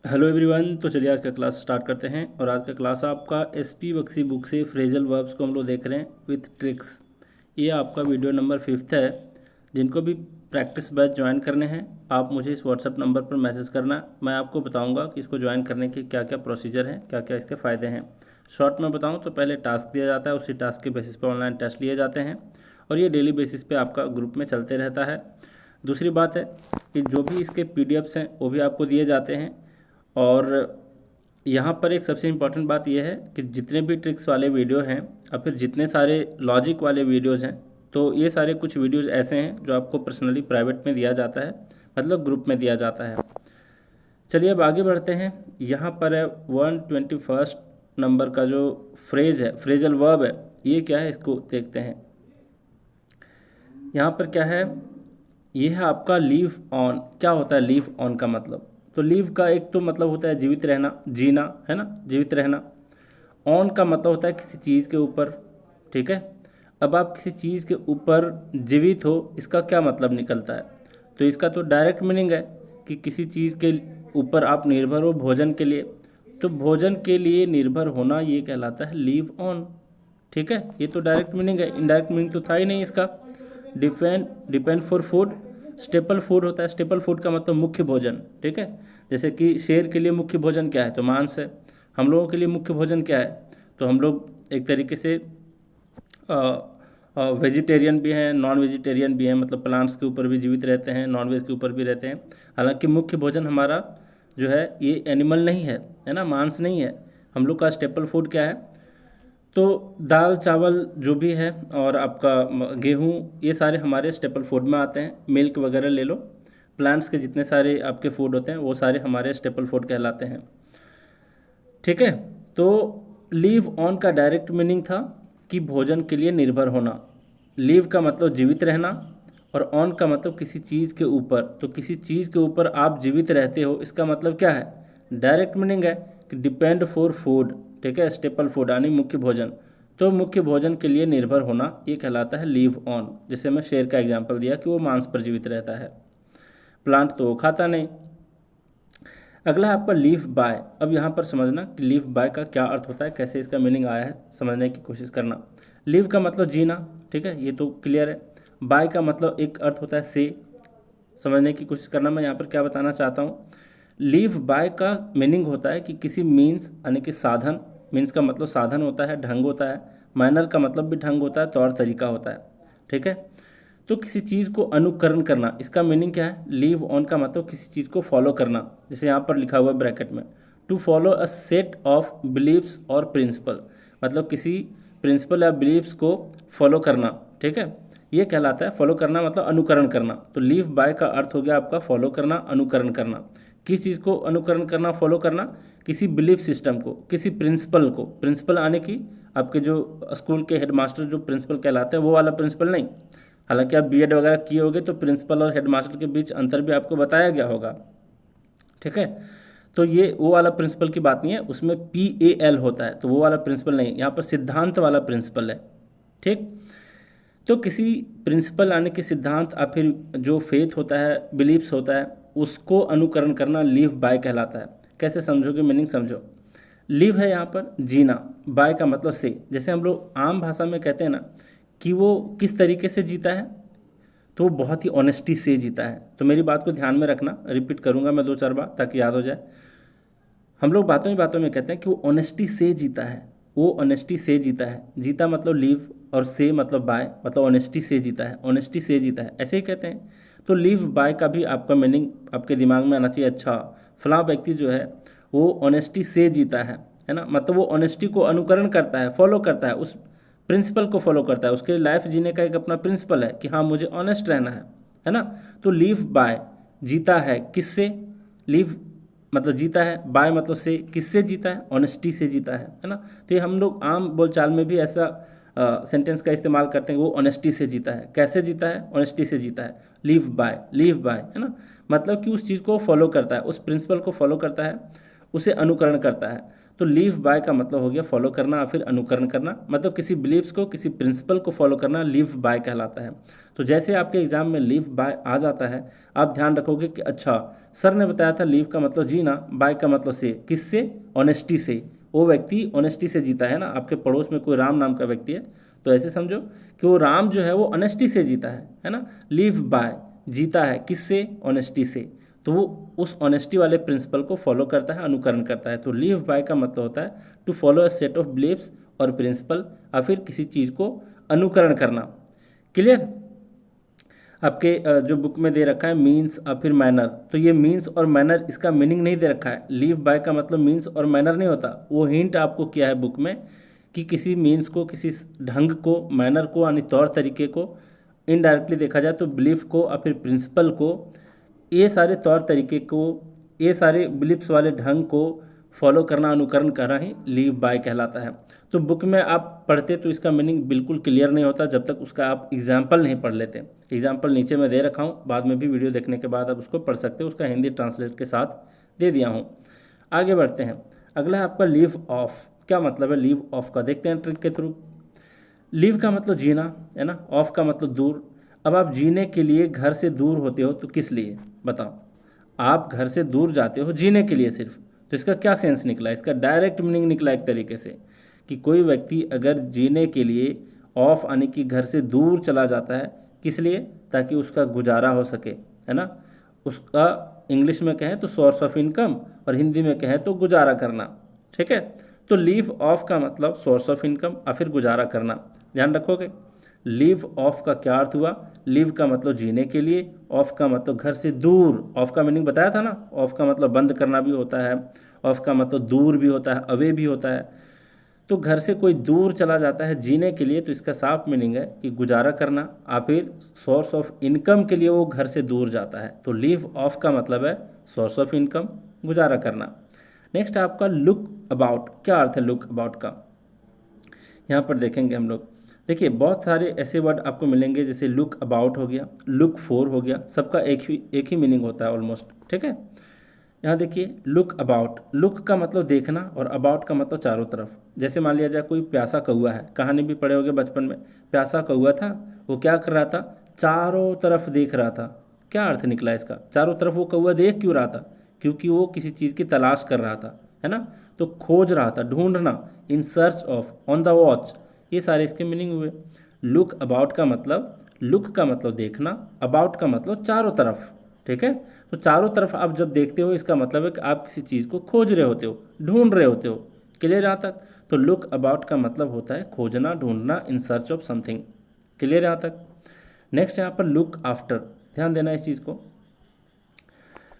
Hello everyone. तो चलिए आज का क्लास स्टार्ट करते हैं। और आज का क्लास आपका एसपी बख्शी बुक से फ्रेजल वर्ब्स को हम लोग देख रहे हैं विथ ट्रिक्स। ये आपका वीडियो नंबर 5 है। जिनको भी प्रैक्टिस बैच ज्वाइन करने हैं आप मुझे इस व्हाट्सएप नंबर पर मैसेज करना। मैं आपको बताऊंगा कि इसको ज्वाइन करने के क्या क्या प्रोसीजर हैं, क्या क्या इसके फ़ायदे हैं। शॉर्ट में बताऊं तो पहले टास्क दिया जाता है, उसी टास्क के बेसिस पर ऑनलाइन टेस्ट लिए जाते हैं और ये डेली बेसिस पे आपका ग्रुप में चलते रहता है। दूसरी बात है कि जो भी इसके पीडीएफ्स हैं वो भी आपको दिए जाते हैं। और यहाँ पर एक सबसे इम्पॉर्टेंट बात यह है कि जितने भी ट्रिक्स वाले वीडियो हैं और फिर जितने सारे लॉजिक वाले वीडियोज़ हैं, तो ये सारे कुछ वीडियोज़ ऐसे हैं जो आपको पर्सनली प्राइवेट में दिया जाता है, मतलब ग्रुप में दिया जाता है। चलिए अब आगे बढ़ते हैं। यहाँ पर है 121 नंबर का जो फ्रेज है, फ्रेजल वर्ब है, ये क्या है इसको देखते हैं। यहाँ पर क्या है, ये है आपका लीव ऑन। क्या होता है लीव ऑन का मतलब? तो लीव का एक तो मतलब होता है जीवित रहना, जीना, है ना, जीवित रहना। ऑन का मतलब होता है किसी चीज़ के ऊपर। ठीक है। अब आप किसी चीज़ के ऊपर जीवित हो, इसका क्या मतलब निकलता है? तो इसका तो डायरेक्ट मीनिंग है कि किसी चीज़ के ऊपर आप निर्भर हो भोजन के लिए। तो भोजन के लिए निर्भर होना ये कहलाता है लीव ऑन। ठीक है, ये तो डायरेक्ट मीनिंग है, इनडायरेक्ट मीनिंग तो था ही नहीं इसका। Depend depend for food. Staple food होता है, स्टेपल फूड का मतलब मुख्य भोजन। ठीक है, जैसे कि शेर के लिए मुख्य भोजन क्या है? तो मांस है। हम लोगों के लिए मुख्य भोजन क्या है? तो हम लोग एक तरीके से वेजिटेरियन भी हैं, नॉन वेजिटेरियन भी हैं, मतलब प्लांट्स के ऊपर भी जीवित रहते हैं, नॉन वेज के ऊपर भी रहते हैं। हालांकि मुख्य भोजन हमारा जो है ये एनिमल नहीं है ना, मांस नहीं है। हम लोग का स्टेपल फूड क्या है? तो दाल चावल जो भी है और आपका गेहूँ, ये सारे हमारे स्टेपल फूड में आते हैं। मिल्क वगैरह ले लो, प्लांट्स के जितने सारे आपके फूड होते हैं वो सारे हमारे स्टेपल फूड कहलाते हैं। ठीक है। तो लीव ऑन का डायरेक्ट मीनिंग था कि भोजन के लिए निर्भर होना। लीव का मतलब जीवित रहना और ऑन का मतलब किसी चीज़ के ऊपर। तो किसी चीज़ के ऊपर आप जीवित रहते हो, इसका मतलब क्या है? डायरेक्ट मीनिंग है कि डिपेंड फॉर फूड। ठीक है, स्टेपल फूड यानी मुख्य भोजन। तो मुख्य भोजन के लिए निर्भर होना ये कहलाता है लीव ऑन। जैसे मैं शेर का एग्जाम्पल दिया कि वो मांस पर जीवित रहता है, प्लांट तो वो खाता नहीं। अगला है आपका लीव बाय। अब यहाँ पर समझना कि लीव बाय का क्या अर्थ होता है, कैसे इसका मीनिंग आया है, समझने की कोशिश करना। लीव का मतलब जीना, ठीक है, ये तो क्लियर है। बाय का मतलब एक अर्थ होता है से, समझने की कोशिश करना मैं यहाँ पर क्या बताना चाहता हूँ। लीव बाय का मीनिंग होता है कि किसी मीन्स यानी कि साधन, मीन्स का मतलब साधन होता है, ढंग होता है। मैनर का मतलब भी ढंग होता है, तौर तरीका होता है। ठीक है। तो किसी चीज़ को अनुकरण करना, इसका मीनिंग क्या है? लीव ऑन का मतलब किसी चीज़ को फॉलो करना। जैसे यहाँ पर लिखा हुआ है ब्रैकेट में, to follow a set of beliefs और प्रिंसिपल, मतलब किसी प्रिंसिपल या बिलीव्स को फॉलो करना। ठीक है, ये कहलाता है फॉलो करना, मतलब अनुकरण करना। तो लीव बाय का अर्थ हो गया आपका फॉलो करना, अनुकरण करना। किस चीज़ को अनुकरण करना, फॉलो करना? किसी बिलीफ सिस्टम को, किसी प्रिंसिपल को। प्रिंसिपल आने की आपके जो स्कूल के हेडमास्टर जो प्रिंसिपल कहलाते हैं वो वाला प्रिंसिपल नहीं। हालांकि आप बीएड वगैरह किए होगे तो प्रिंसिपल और हेडमास्टर के बीच अंतर भी आपको बताया गया होगा। ठीक है, तो ये वो वाला प्रिंसिपल की बात नहीं है, उसमें PAL होता है, तो वो वाला प्रिंसिपल नहीं, यहाँ पर सिद्धांत वाला प्रिंसिपल है। ठीक। तो किसी प्रिंसिपल यानी कि सिद्धांत या फिर जो फेथ होता है, बिलीफ्स होता है, उसको अनुकरण करना लीव बाय कहलाता है। कैसे समझोगे? मीनिंग समझो। लिव है यहाँ पर जीना, बाय का मतलब से। जैसे हम लोग आम भाषा में कहते हैं ना कि वो किस तरीके से जीता है, तो वो बहुत ही ऑनेस्टी से जीता है। तो मेरी बात को ध्यान में रखना, रिपीट करूंगा मैं 2-4 बार ताकि याद हो जाए। हम लोग बातों में कहते हैं कि वो ऑनेस्टी से जीता है, वो ऑनेस्टी से जीता है। जीता मतलब लीव और से मतलब बाय, मतलब ऑनेस्टी से जीता है, ऑनेस्टी से जीता है, ऐसे ही कहते हैं। तो लीव बाय का भी आपका मीनिंग आपके दिमाग में आना चाहिए। अच्छा, फलां व्यक्ति जो है वो ऑनेस्टी से जीता है ना, मतलब वो ऑनेस्टी को अनुकरण करता है, फॉलो करता है, उस प्रिंसिपल को फॉलो करता है। उसके लाइफ जीने का एक अपना प्रिंसिपल है कि हाँ मुझे ऑनेस्ट रहना है ना। तो लीव बाय, जीता है किससे? लीव मतलब जीता है, बाय मतलब से, किससे जीता है? ऑनेस्टी से जीता है ना। तो ये हम लोग आम बोलचाल में भी ऐसा सेंटेंस का इस्तेमाल करते हैं, वो ऑनेस्टी से जीता है। कैसे जीता है? ऑनेस्टी से जीता है। लीव बाय है ना, मतलब कि उस चीज़ को फॉलो करता है, उस प्रिंसिपल को फॉलो करता है, उसे अनुकरण करता है। तो लीव बाय का मतलब हो गया फॉलो करना या फिर अनुकरण करना, मतलब किसी बिलीव्स को, किसी प्रिंसिपल को फॉलो करना लीव बाय कहलाता है। तो जैसे आपके एग्जाम में लीव बाय आ जाता है, आप ध्यान रखोगे कि अच्छा सर ने बताया था लीव का मतलब जीना, बाय का मतलब से, किससे, ऑनेस्टी से। वो व्यक्ति ऑनेस्टी से जीता है ना। आपके पड़ोस में कोई राम नाम का व्यक्ति है तो ऐसे समझो कि वो राम जो है वो ऑनेस्टी से जीता है ना। लीव बाय, जीता है किससे, ऑनेस्टी से। तो वो उस ऑनेस्टी वाले प्रिंसिपल को फॉलो करता है, अनुकरण करता है। तो लीव बाय का मतलब होता है to follow a set of beliefs और प्रिंसिपल, या फिर किसी चीज़ को अनुकरण करना। क्लियर। आपके जो बुक में दे रखा है मीन्स और फिर मैनर, तो ये मीन्स और मैनर इसका मीनिंग नहीं दे रखा है। लीव बाय का मतलब मीन्स और मैनर नहीं होता। वो हिंट आपको किया है बुक में कि किसी मीन्स को, किसी ढंग को, मैनर को यानी तौर तरीके को, इनडायरेक्टली देखा जाए तो बिलीफ को और फिर प्रिंसिपल को, ये सारे तौर तरीके को, ये सारे बिलीफ्स वाले ढंग को फॉलो करना, अनुकरण करना ही लीव बाय कहलाता है। तो बुक में आप पढ़ते तो इसका मीनिंग बिल्कुल क्लियर नहीं होता जब तक उसका आप एग्जाम्पल नहीं पढ़ लेते। एग्जाम्पल नीचे मैं दे रखा हूँ, बाद में भी वीडियो देखने के बाद आप उसको पढ़ सकते हो, उसका हिंदी ट्रांसलेट के साथ दे दिया हूँ। आगे बढ़ते हैं। अगला है आपका लीव ऑफ। क्या मतलब है लीव ऑफ का, देखते हैं ट्रिक के थ्रू। लीव का मतलब जीना है ना, ऑफ का मतलब दूर। अब आप जीने के लिए घर से दूर होते हो तो किस लिए, बताओ। आप घर से दूर जाते हो जीने के लिए सिर्फ, तो इसका क्या सेंस निकला, इसका डायरेक्ट मीनिंग निकला एक तरीके से कि कोई व्यक्ति अगर जीने के लिए ऑफ यानी कि घर से दूर चला जाता है, किस लिए, ताकि उसका गुजारा हो सके, है ना। उसका इंग्लिश में कहें तो सोर्स ऑफ इनकम, और हिंदी में कहें तो गुजारा करना। ठीक है। तो लीव ऑफ का मतलब सोर्स ऑफ इनकम या फिर गुजारा करना, ध्यान रखोगे। लीव ऑफ का क्या अर्थ हुआ, लीव का मतलब जीने के लिए, ऑफ का मतलब घर से दूर। ऑफ का मीनिंग बताया था ना, ऑफ का मतलब बंद करना भी होता है, ऑफ का मतलब दूर भी होता है, अवे भी होता है। तो घर से कोई दूर चला जाता है जीने के लिए तो इसका साफ मीनिंग है कि गुजारा करना, या फिर सोर्स ऑफ इनकम के लिए वो घर से दूर जाता है। तो लीव ऑफ का मतलब है सोर्स ऑफ इनकम, गुजारा करना। नेक्स्ट आपका लुक अबाउट। क्या अर्थ है लुक अबाउट का, यहाँ पर देखेंगे हम लोग। देखिए बहुत सारे ऐसे वर्ड आपको मिलेंगे, जैसे लुक अबाउट हो गया, लुक फॉर हो गया, सबका एक ही मीनिंग होता है ऑलमोस्ट। ठीक है। यहाँ देखिए लुक अबाउट, लुक का मतलब देखना और अबाउट का मतलब चारों तरफ। जैसे मान लिया जाए कोई प्यासा कौआ है, कहानी भी पढ़े होगे बचपन में। प्यासा कौआ था, वो क्या कर रहा था, चारों तरफ देख रहा था। क्या अर्थ निकला इसका, चारों तरफ वो कौआ देख क्यों रहा था, क्योंकि वो किसी चीज़ की तलाश कर रहा था, है ना। तो खोज रहा था, ढूंढना, इन search of, on the watch, ये सारे इसके मीनिंग हुए। लुक अबाउट का मतलब, लुक का मतलब देखना, अबाउट का मतलब चारों तरफ। ठीक है। तो चारों तरफ आप जब देखते हो इसका मतलब है कि आप किसी चीज़ को खोज रहे होते हो, ढूंढ रहे होते हो। क्लियर यहाँ तक। तो लुक अबाउट का मतलब होता है खोजना, ढूंढना, इन सर्च ऑफ समथिंग। क्लियर यहाँ तक। नेक्स्ट यहाँ पर लुक आफ्टर, ध्यान देना इस चीज़ को।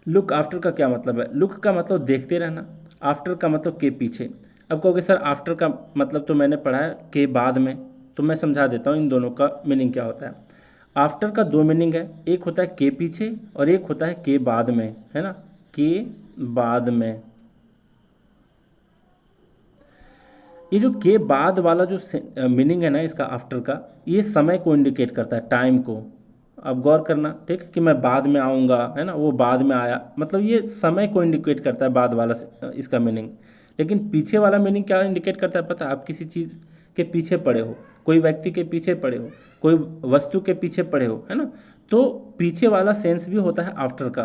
लुक आफ्टर का क्या मतलब है, लुक का मतलब देखते रहना, आफ्टर का मतलब के पीछे। अब कहोगे सर आफ्टर का मतलब तो मैंने पढ़ा है के बाद में, तो मैं समझा देता हूँ इन दोनों का मीनिंग क्या होता है। आफ्टर का दो मीनिंग है, एक होता है के पीछे और एक होता है के बाद में, है ना, के बाद में। ये जो के बाद वाला जो मीनिंग है ना इसका आफ्टर का, ये समय को इंडिकेट करता है, टाइम को। अब गौर करना, ठीक है, कि मैं बाद में आऊँगा, है ना, वो बाद में आया, मतलब ये समय को इंडिकेट करता है बाद वाला इसका मीनिंग। लेकिन पीछे वाला मीनिंग क्या इंडिकेट करता है पता है, आप किसी चीज़ के पीछे पड़े हो, कोई व्यक्ति के पीछे पड़े हो, कोई वस्तु के पीछे पड़े हो, है ना, तो पीछे वाला सेंस भी होता है आफ्टर का।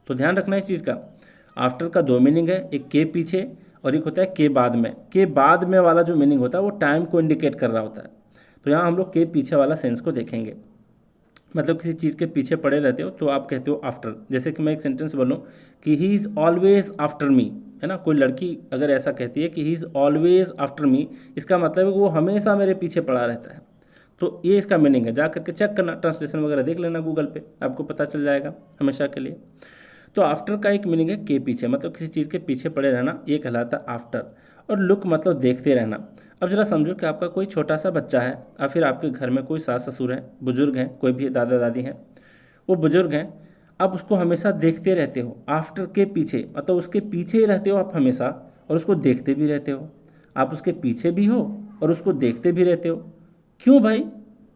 तो ध्यान रखना इस चीज़ का। आफ्टर का दो मीनिंग है, एक के पीछे और एक होता है के बाद में। के बाद में वाला जो मीनिंग होता है वो टाइम को इंडिकेट कर रहा होता है। तो यहाँ हम लोग के पीछे वाला सेंस को देखेंगे। मतलब किसी चीज़ के पीछे पड़े रहते हो तो आप कहते हो आफ्टर। जैसे कि मैं एक सेंटेंस बोलूँ कि he is always after me, है ना, कोई लड़की अगर ऐसा कहती है कि he is always after me, इसका मतलब है कि वो हमेशा मेरे पीछे पड़ा रहता है। तो ये इसका मीनिंग है, जा करके चेक करना, ट्रांसलेशन वगैरह देख लेना गूगल पे, आपको पता चल जाएगा हमेशा के लिए। तो आफ्टर का एक मीनिंग है के पीछे, मतलब किसी चीज़ के पीछे पड़े रहना, ये कहलाता है आफ्टर। और लुक मतलब देखते रहना। अब जरा समझो कि आपका कोई छोटा सा बच्चा है, या फिर आपके घर में कोई सास ससुर हैं, बुजुर्ग हैं, कोई भी दादा दादी हैं, वो बुजुर्ग हैं, आप उसको हमेशा देखते रहते हो, आफ्टर के पीछे, मतलब उसके पीछे ही रहते हो आप हमेशा, और उसको देखते भी रहते हो। आप उसके पीछे भी हो और उसको देखते भी रहते हो। क्यों भाई,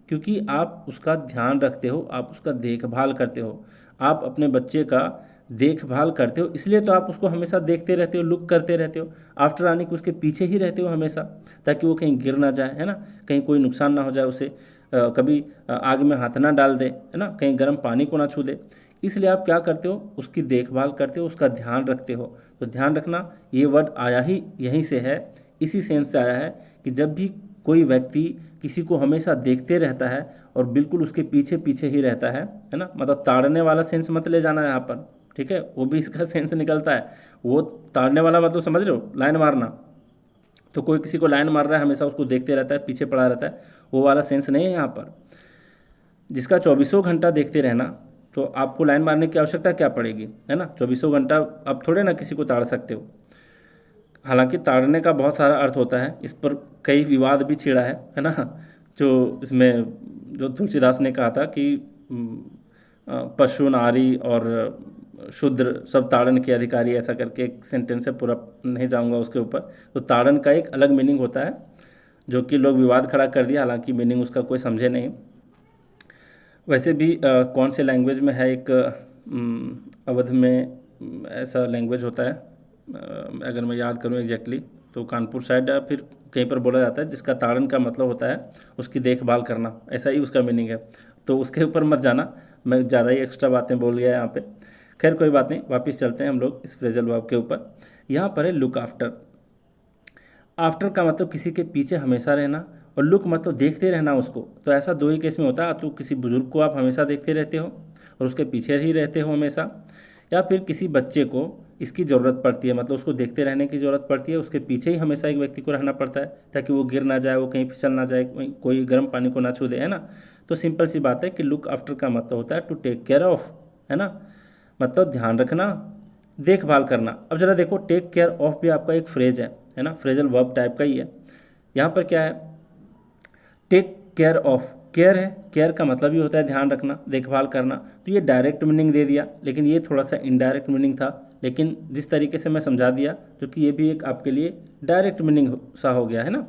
क्योंकि आप उसका ध्यान रखते हो, आप उसका देखभाल करते हो, आप अपने बच्चे का देखभाल करते हो, इसलिए तो आप उसको हमेशा देखते रहते हो, लुक करते रहते हो। आफ्टर आने के उसके पीछे ही रहते हो हमेशा, ताकि वो कहीं गिर ना जाए, है ना, कहीं कोई नुकसान ना हो जाए उसे, कभी आग में हाथ ना डाल दे, है ना, कहीं गर्म पानी को ना छू दे। इसलिए आप क्या करते हो, उसकी देखभाल करते हो, उसका ध्यान रखते हो। तो ध्यान रखना ये वर्ड आया ही यहीं से है, इसी सेंस से आया है कि जब भी कोई व्यक्ति किसी को हमेशा देखते रहता है और बिल्कुल उसके पीछे पीछे ही रहता है ना, मतलब ताड़ने वाला सेंस मत ले जाना यहाँ पर, ठीक है, वो भी इसका सेंस निकलता है। वो ताड़ने वाला मतलब समझ रहे हो, लाइन मारना, तो कोई किसी को लाइन मार रहा है हमेशा उसको देखते रहता है, पीछे पड़ा रहता है, वो वाला सेंस नहीं है यहाँ पर। जिसका 24 घंटा देखते रहना, तो आपको लाइन मारने की आवश्यकता क्या पड़ेगी, है ना, 24 घंटा आप थोड़े ना किसी को ताड़ सकते हो। हालांकि ताड़ने का बहुत सारा अर्थ होता है, इस पर कई विवाद भी छिड़ा है ना। जो इसमें जो तुलसीदास ने कहा था कि पशु नारी और शूद्र सब ताड़न के अधिकारी, ऐसा करके एक सेंटेंस है, पूरा नहीं जाऊंगा उसके ऊपर। तो ताड़न का एक अलग मीनिंग होता है जो कि लोग विवाद खड़ा कर दिया, हालांकि मीनिंग उसका कोई समझे नहीं। वैसे भी कौन से लैंग्वेज में है, एक अवध में ऐसा लैंग्वेज होता है, अगर मैं याद करूं एग्जैक्टली, तो कानपुर साइड या फिर कहीं पर बोला जाता है, जिसका ताड़न का मतलब होता है उसकी देखभाल करना, ऐसा ही उसका मीनिंग है। तो उसके ऊपर मत जाना, मैं ज़्यादा ही एक्स्ट्रा बातें बोल गया यहाँ पे। खैर कोई बात नहीं, वापस चलते हैं हम लोग इस फ्रेजल वर्ब के ऊपर। यहाँ पर है लुक आफ्टर। आफ्टर का मतलब किसी के पीछे हमेशा रहना, और लुक मतलब देखते रहना उसको। तो ऐसा दो ही केस में होता है, तो किसी बुजुर्ग को आप हमेशा देखते रहते हो और उसके पीछे ही रहते हो हमेशा, या फिर किसी बच्चे को इसकी ज़रूरत पड़ती है, मतलब उसको देखते रहने की ज़रूरत पड़ती है, उसके पीछे ही हमेशा एक व्यक्ति को रहना पड़ता है ताकि वो गिर ना जाए, वो कहीं फिसल ना जाए, कोई गर्म पानी को ना छू दे, है ना। तो सिंपल सी बात है कि लुक आफ्टर का मतलब होता है टू टेक केयर ऑफ, है ना, मतलब ध्यान रखना, देखभाल करना। अब जरा देखो, टेक केयर ऑफ भी आपका एक फ्रेज है ना, फ्रेजल वर्ब टाइप का ही है। यहाँ पर क्या है, टेक केयर ऑफ, केयर है, केयर का मतलब ही होता है ध्यान रखना, देखभाल करना। तो ये डायरेक्ट मीनिंग दे दिया, लेकिन ये थोड़ा सा इनडायरेक्ट मीनिंग था, लेकिन जिस तरीके से मैं समझा दिया, जो कि ये भी एक आपके लिए डायरेक्ट मीनिंग सा हो गया, है ना।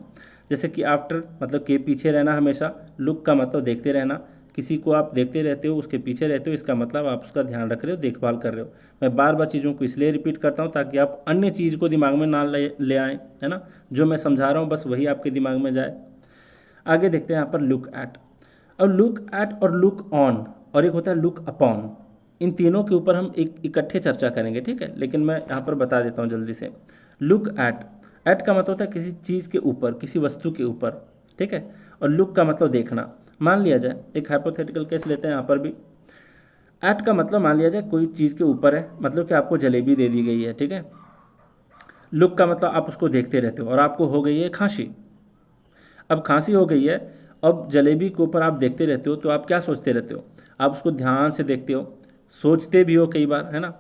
जैसे कि आफ्टर मतलब के पीछे रहना हमेशा, लुक का मतलब देखते रहना, किसी को आप देखते रहते हो, उसके पीछे रहते हो, इसका मतलब आप उसका ध्यान रख रहे हो, देखभाल कर रहे हो। मैं बार बार चीज़ों को इसलिए रिपीट करता हूँ ताकि आप अन्य चीज़ को दिमाग में ना ले आएँ, है ना, जो मैं समझा रहा हूँ बस वही आपके दिमाग में जाए। आगे देखते हैं यहाँ पर लुक एट। अब लुक एट और लुक ऑन और एक होता है लुक अपॉन, इन तीनों के ऊपर हम एक इकट्ठे चर्चा करेंगे, ठीक है, लेकिन मैं यहाँ पर बता देता हूँ जल्दी से। लुक एट, एट का मतलब होता है किसी चीज़ के ऊपर, किसी वस्तु के ऊपर, ठीक है, और लुक का मतलब देखना। मान लिया जाए, एक हाइपोथेटिकल केस लेते हैं यहाँ पर भी। एट का मतलब मान लिया जाए कोई चीज़ के ऊपर है, मतलब कि आपको जलेबी दे दी गई है, ठीक है। लुक का मतलब आप उसको देखते रहते हो और आपको हो गई है खांसी। अब खांसी हो गई है, अब जलेबी के ऊपर आप देखते रहते हो, तो आप क्या सोचते रहते हो, आप उसको ध्यान से देखते हो, सोचते भी हो कई बार, है ना,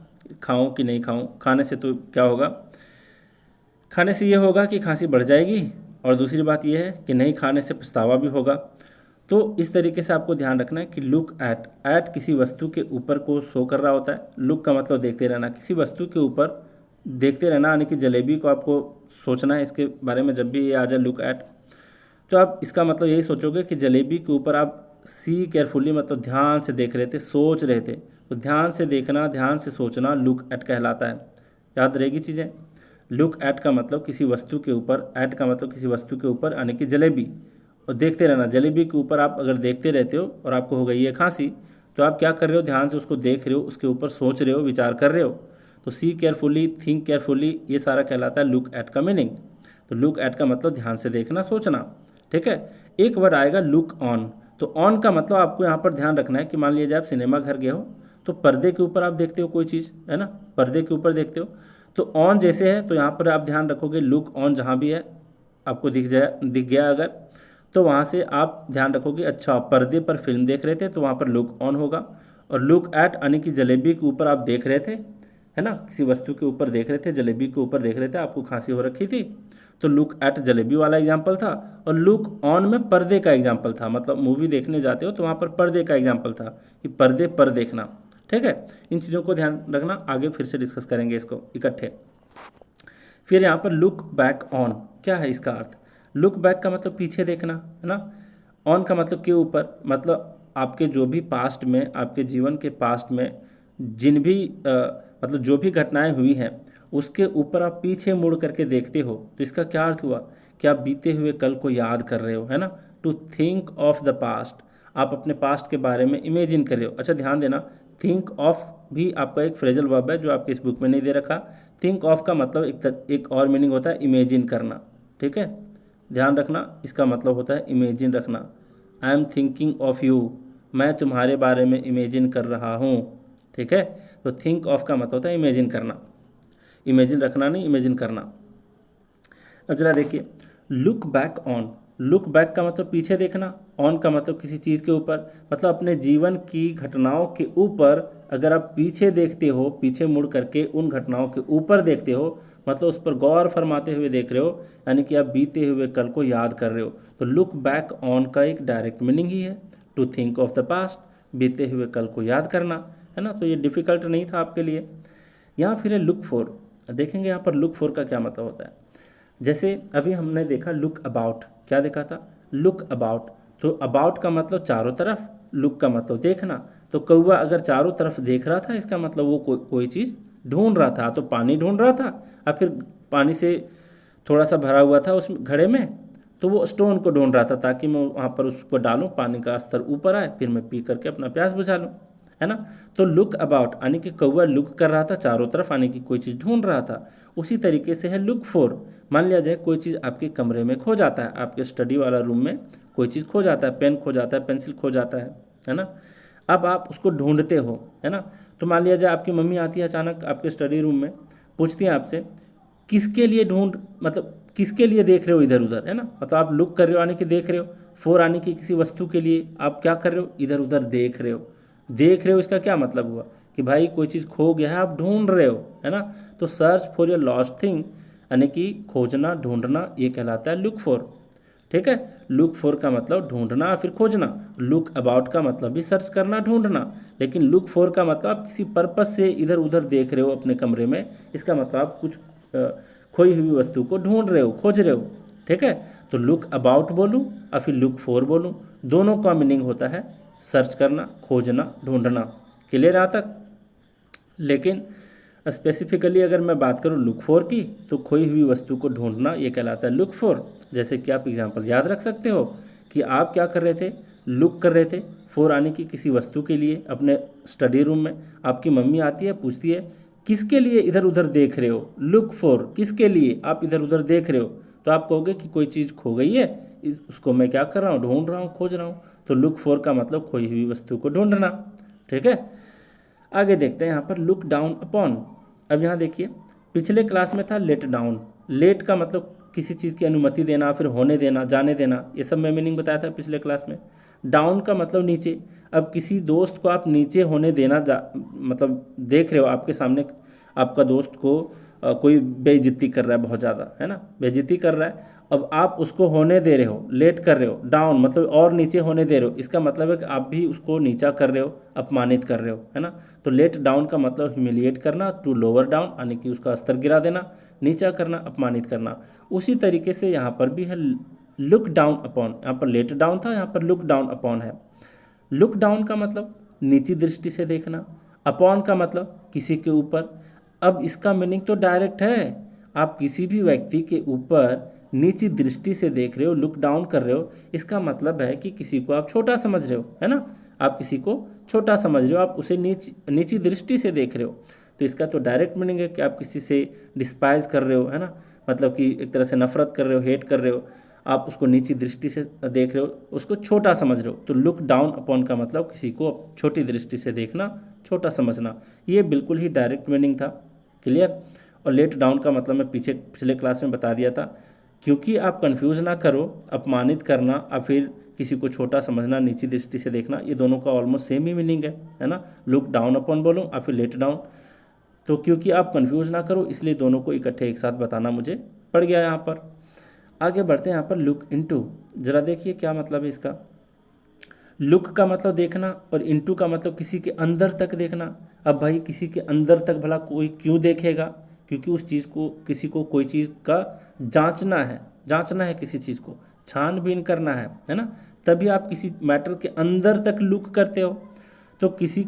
खाऊं कि नहीं खाऊं। खाने से तो क्या होगा, खाने से ये होगा कि खांसी बढ़ जाएगी, और दूसरी बात ये है कि नहीं खाने से पछतावा भी होगा। तो इस तरीके से आपको ध्यान रखना है कि लुक एट, एट किसी वस्तु के ऊपर को शो कर रहा होता है, लुक का मतलब देखते रहना, किसी वस्तु के ऊपर देखते रहना, यानी कि जलेबी को आपको सोचना है इसके बारे में जब भी ये आ जाए लुक एट। तो आप इसका मतलब यही सोचोगे कि जलेबी के ऊपर आप सी केयरफुली मतलब ध्यान से देख रहे थे, सोच रहे थे। तो ध्यान से देखना, ध्यान से सोचना लुक एट कहलाता है। याद रहेगी चीज़ें। लुक एट का मतलब किसी वस्तु के ऊपर, एट का मतलब किसी वस्तु के ऊपर यानी कि जलेबी, और देखते रहना। जलेबी के ऊपर आप अगर देखते रहते हो और आपको हो गई है खांसी, तो आप क्या कर रहे हो, ध्यान से उसको देख रहे हो, उसके ऊपर सोच रहे हो, विचार कर रहे हो। तो सी केयरफुली, थिंक केयरफुली, ये सारा कहलाता है लुक एट का मीनिंग। तो लुक एट का मतलब ध्यान से देखना, सोचना, ठीक है। एक वर्ड आएगा लुक ऑन। तो ऑन का मतलब आपको यहाँ पर ध्यान रखना है कि मान लीजिए आप सिनेमा घर गए हो, तो पर्दे के ऊपर आप देखते हो कोई चीज़, है ना, पर्दे के ऊपर देखते हो। तो ऑन जैसे है, तो यहाँ पर आप ध्यान रखोगे लुक ऑन, जहाँ भी है आपको दिख गया अगर, तो वहाँ से आप ध्यान रखोगे अच्छा पर्दे पर फिल्म देख रहे थे, तो वहाँ पर लुक ऑन होगा। और लुक एट यानी कि जलेबी के ऊपर आप देख रहे थे, है ना, किसी वस्तु के ऊपर देख रहे थे, जलेबी के ऊपर देख रहे थे, आपको खांसी हो रखी थी, तो लुक एट जलेबी वाला एग्जाम्पल था। और लुक ऑन में पर्दे का एग्जाम्पल था, मतलब मूवी देखने जाते हो तो वहाँ पर पर्दे का एग्जाम्पल था कि पर्दे पर देखना, ठीक है। इन चीज़ों को ध्यान रखना, आगे फिर से डिस्कस करेंगे इसको इकट्ठे। फिर यहाँ पर लुक बैक ऑन, क्या है इसका अर्थ। लुक बैक का मतलब पीछे देखना, है ना। ऑन का मतलब के ऊपर, मतलब आपके जो भी पास्ट में, आपके जीवन के पास्ट में जिन भी मतलब जो भी घटनाएं हुई हैं, उसके ऊपर आप पीछे मुड़ करके देखते हो। तो इसका क्या अर्थ हुआ कि आप बीते हुए कल को याद कर रहे हो, है ना। To think of the past, आप अपने पास्ट के बारे में इमेजिन कर रहे हो। अच्छा ध्यान देना, थिंक ऑफ भी आपका एक फ्रेजल वर्ब है जो आपके इस बुक में नहीं दे रखा। थिंक ऑफ का मतलब एक और मीनिंग होता है इमेजिन करना, ठीक है, ध्यान रखना, इसका मतलब होता है इमेजिन रखना। I am thinking of you, मैं तुम्हारे बारे में इमेजिन कर रहा हूँ, ठीक है। तो थिंक ऑफ का मतलब होता है इमेजिन करना, इमेजिन रखना नहीं, इमेजिन करना। अब जरा देखिए, look back on, look back का मतलब पीछे देखना, ऑन का मतलब किसी चीज़ के ऊपर, मतलब अपने जीवन की घटनाओं के ऊपर अगर आप पीछे देखते हो, पीछे मुड़ करके उन घटनाओं के ऊपर देखते हो, मतलब उस पर गौर फरमाते हुए देख रहे हो, यानी कि आप बीते हुए कल को याद कर रहे हो। तो लुक बैक ऑन का एक डायरेक्ट मीनिंग ही है to think of the past, बीते हुए कल को याद करना, है ना। तो ये डिफ़िकल्ट नहीं था आपके लिए। यहाँ फिर है लुक फॉर, देखेंगे यहाँ पर लुक फॉर का क्या मतलब होता है। जैसे अभी हमने देखा लुक अबाउट, क्या देखा था, लुक अबाउट, तो अबाउट का मतलब चारों तरफ, लुक का मतलब देखना। तो कौवा अगर चारों तरफ देख रहा था, इसका मतलब वो कोई चीज़ ढूंढ रहा था, तो पानी ढूंढ रहा था, और फिर पानी से थोड़ा सा भरा हुआ था उस घड़े में, तो वो स्टोन को ढूंढ रहा था ताकि मैं वहाँ पर उसको डालूँ, पानी का स्तर ऊपर आए, फिर मैं पी करके अपना प्यास बुझा लूँ, है ना। तो लुक अबाउट यानी कि कौवा लुक कर रहा था चारों तरफ, यानी कि कोई चीज़ ढूंढ रहा था। उसी तरीके से है लुक फॉर, मान लिया जाए कोई चीज़ आपके कमरे में खो जाता है, आपके स्टडी वाला रूम में कोई चीज़ खो जाता है, पेन खो जाता है, पेंसिल खो जाता है ना। अब आप उसको ढूंढते हो, है ना। तो मान लिया जाए आपकी मम्मी आती है अचानक आपके स्टडी रूम में, पूछती है आपसे किसके लिए ढूंढ, मतलब किसके लिए देख रहे हो इधर उधर, है ना। मतलब आप लुक कर रहे हो यानी कि देख रहे हो, फोर यानी कि किसी वस्तु के लिए आप क्या कर रहे हो, इधर उधर देख रहे हो। देख रहे हो इसका क्या मतलब हुआ कि भाई कोई चीज़ खो गया है, आप ढूंढ रहे हो, है ना। तो search for your lost thing यानी कि खोजना ढूंढना, ये कहलाता है लुक फॉर, ठीक है। लुक फॉर का मतलब ढूंढना फिर खोजना, लुक अबाउट का मतलब भी सर्च करना ढूंढना, लेकिन लुक फॉर का मतलब आप किसी पर्पस से इधर उधर देख रहे हो अपने कमरे में, इसका मतलब आप कुछ खोई हुई वस्तु को ढूंढ रहे हो, खोज रहे हो, ठीक है। तो लुक अबाउट बोलूँ और फिर लुक फॉर बोलूँ, दोनों का मीनिंग होता है सर्च करना, खोजना, ढूंढना। क्लियर यहाँ तक। लेकिन स्पेसिफिकली अगर मैं बात करूँ लुक फॉर की, तो खोई हुई वस्तु को ढूंढना ये कहलाता है लुक फॉर। जैसे कि आप एग्जांपल याद रख सकते हो कि आप क्या कर रहे थे, लुक कर रहे थे फॉर आने की किसी वस्तु के लिए अपने स्टडी रूम में, आपकी मम्मी आती है पूछती है किसके लिए इधर उधर देख रहे हो, लुक फॉर किसके लिए आप इधर उधर देख रहे हो, तो आप कहोगे कि कोई चीज़ खो गई है, उसको मैं क्या कर रहा हूँ, ढूंढ रहा हूँ, खोज रहा हूँ। तो लुक फॉर का मतलब खोई हुई वस्तु को ढूंढना, ठीक है। आगे देखते हैं यहाँ पर लुक डाउन अपॉन। अब यहाँ देखिए, पिछले क्लास में था लेट डाउन, लेट का मतलब किसी चीज़ की अनुमति देना, फिर होने देना, जाने देना, ये सब मैं मीनिंग बताया था पिछले क्लास में। डाउन का मतलब नीचे, अब किसी दोस्त को आप नीचे होने देना मतलब देख रहे हो आपके सामने आपका दोस्त को कोई बेइज्जती कर रहा है बहुत ज़्यादा, है ना, बेइज्जती कर रहा है, अब आप उसको होने दे रहे हो, लेट कर रहे हो, डाउन मतलब और नीचे होने दे रहे हो, इसका मतलब है कि आप भी उसको नीचा कर रहे हो, अपमानित कर रहे हो, है ना। तो लेट डाउन का मतलब ह्यूमिलिएट करना, टू लोअर डाउन यानी कि उसका स्तर गिरा देना, नीचा करना, अपमानित करना। उसी तरीके से यहाँ पर भी है लुक डाउन अपॉन, यहाँ पर लेट डाउन था, यहाँ पर लुक डाउन अपॉन है। लुक डाउन का मतलब नीची दृष्टि से देखना, अपॉन का मतलब किसी के ऊपर। अब इसका मीनिंग तो डायरेक्ट है, आप किसी भी व्यक्ति के ऊपर नीची दृष्टि से देख रहे हो, लुक डाउन कर रहे हो, इसका मतलब है कि किसी को आप छोटा समझ रहे हो, है ना। आप किसी को छोटा समझ रहे हो, आप उसे नीची दृष्टि से देख रहे हो। तो इसका तो डायरेक्ट मीनिंग है कि आप किसी से डिस्पाइज कर रहे हो, है ना, मतलब कि एक तरह से नफरत कर रहे हो, हेट कर रहे हो, आप उसको नीची दृष्टि से देख रहे हो, उसको छोटा समझ रहे हो। तो लुक डाउन अपॉन का मतलब किसी को छोटी दृष्टि से देखना, छोटा समझना, ये बिल्कुल ही डायरेक्ट मीनिंग था। क्लियर। और लेट डाउन का मतलब मैं पिछले क्लास में बता दिया था, क्योंकि आप कंफ्यूज ना करो, अपमानित करना और फिर किसी को छोटा समझना, नीची दृष्टि से देखना, ये दोनों का ऑलमोस्ट सेम ही मीनिंग है ना। लुक डाउन अपॉन बोलूँ और फिर लेट डाउन, तो क्योंकि आप कंफ्यूज ना करो इसलिए दोनों को इकट्ठे एक साथ बताना मुझे पड़ गया यहाँ पर। आगे बढ़ते हैं यहाँ पर लुक इनटू, जरा देखिए क्या मतलब है इसका। लुक का मतलब देखना और इनटू का मतलब किसी के अंदर तक देखना। अब भाई किसी के अंदर तक भला कोई क्यों देखेगा, क्योंकि उस चीज़ को, किसी को कोई चीज़ का जांचना है किसी चीज़ को, छानबीन करना है ना, तभी आप किसी मैटर के अंदर तक लुक करते हो। तो किसी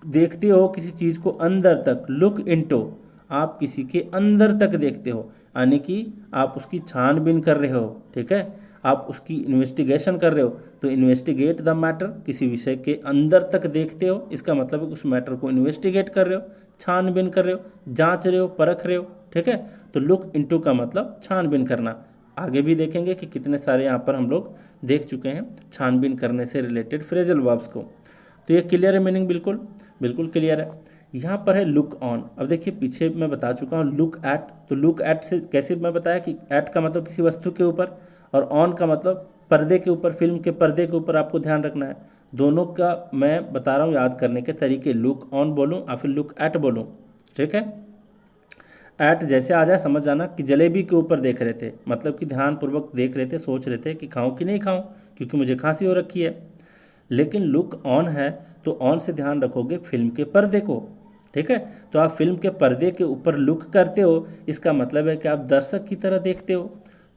देखते हो किसी चीज़ को अंदर तक, लुक इनटू, आप किसी के अंदर तक देखते हो, यानी कि आप उसकी छानबीन कर रहे हो, ठीक है। आप उसकी इन्वेस्टिगेशन कर रहे हो, तो इन्वेस्टिगेट द मैटर, किसी विषय के अंदर तक देखते हो, इसका मतलब है उस मैटर को इन्वेस्टिगेट कर रहे हो, छानबीन कर रहे हो, जांच रहे हो, परख रहे हो, ठीक है। तो लुक इनटू का मतलब छानबीन करना। आगे भी देखेंगे कि कितने सारे यहाँ पर हम लोग देख चुके हैं छानबीन करने से रिलेटेड फ्रेजल वर्ब्स को। तो ये क्लियर है मीनिंग, बिल्कुल बिल्कुल क्लियर है। यहाँ पर है लुक ऑन। अब देखिए पीछे मैं बता चुका हूँ लुक एट, तो लुक एट से कैसे मैं बताया कि एट का मतलब किसी वस्तु के ऊपर, और ऑन का मतलब पर्दे के ऊपर, फिल्म के पर्दे के ऊपर आपको ध्यान रखना है। दोनों का मैं बता रहा हूँ याद करने के तरीके, लुक ऑन बोलूँ या फिर लुक एट बोलूँ, ठीक है। एट जैसे आ जाए समझ जाना कि जलेबी के ऊपर देख रहे थे, मतलब कि ध्यानपूर्वक देख रहे थे, सोच रहे थे कि खाऊं कि नहीं खाऊं, क्योंकि मुझे खांसी हो रखी है। लेकिन लुक ऑन है तो ऑन से ध्यान रखोगे फिल्म के पर्दे को, ठीक है। तो आप फिल्म के पर्दे के ऊपर लुक करते हो, इसका मतलब है कि आप दर्शक की तरह देखते हो।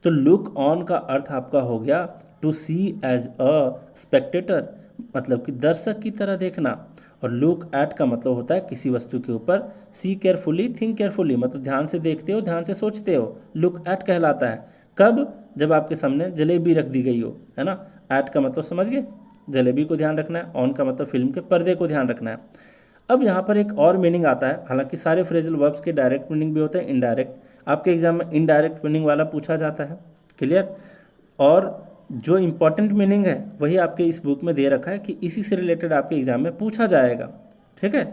तो लुक ऑन का अर्थ आपका हो गया to see as a spectator, मतलब कि दर्शक की तरह देखना। और लुक एट का मतलब होता है किसी वस्तु के ऊपर सी केयरफुली, थिंक केयरफुली, मतलब ध्यान से देखते हो, ध्यान से सोचते हो, लुक एट कहलाता है। कब? जब आपके सामने जलेबी रख दी गई हो, है ना। एट का मतलब समझ गए, जलेबी को ध्यान रखना है, ऑन का मतलब फिल्म के पर्दे को ध्यान रखना है। अब यहाँ पर एक और मीनिंग आता है, हालांकि सारे फ्रेजल वर्ब्स के डायरेक्ट मीनिंग भी होते हैं, इनडायरेक्ट। आपके एग्जाम में इनडायरेक्ट मीनिंग वाला पूछा जाता है, क्लियर। और जो इम्पॉर्टेंट मीनिंग है वही आपके इस बुक में दे रखा है कि इसी से रिलेटेड आपके एग्जाम में पूछा जाएगा, ठीक है।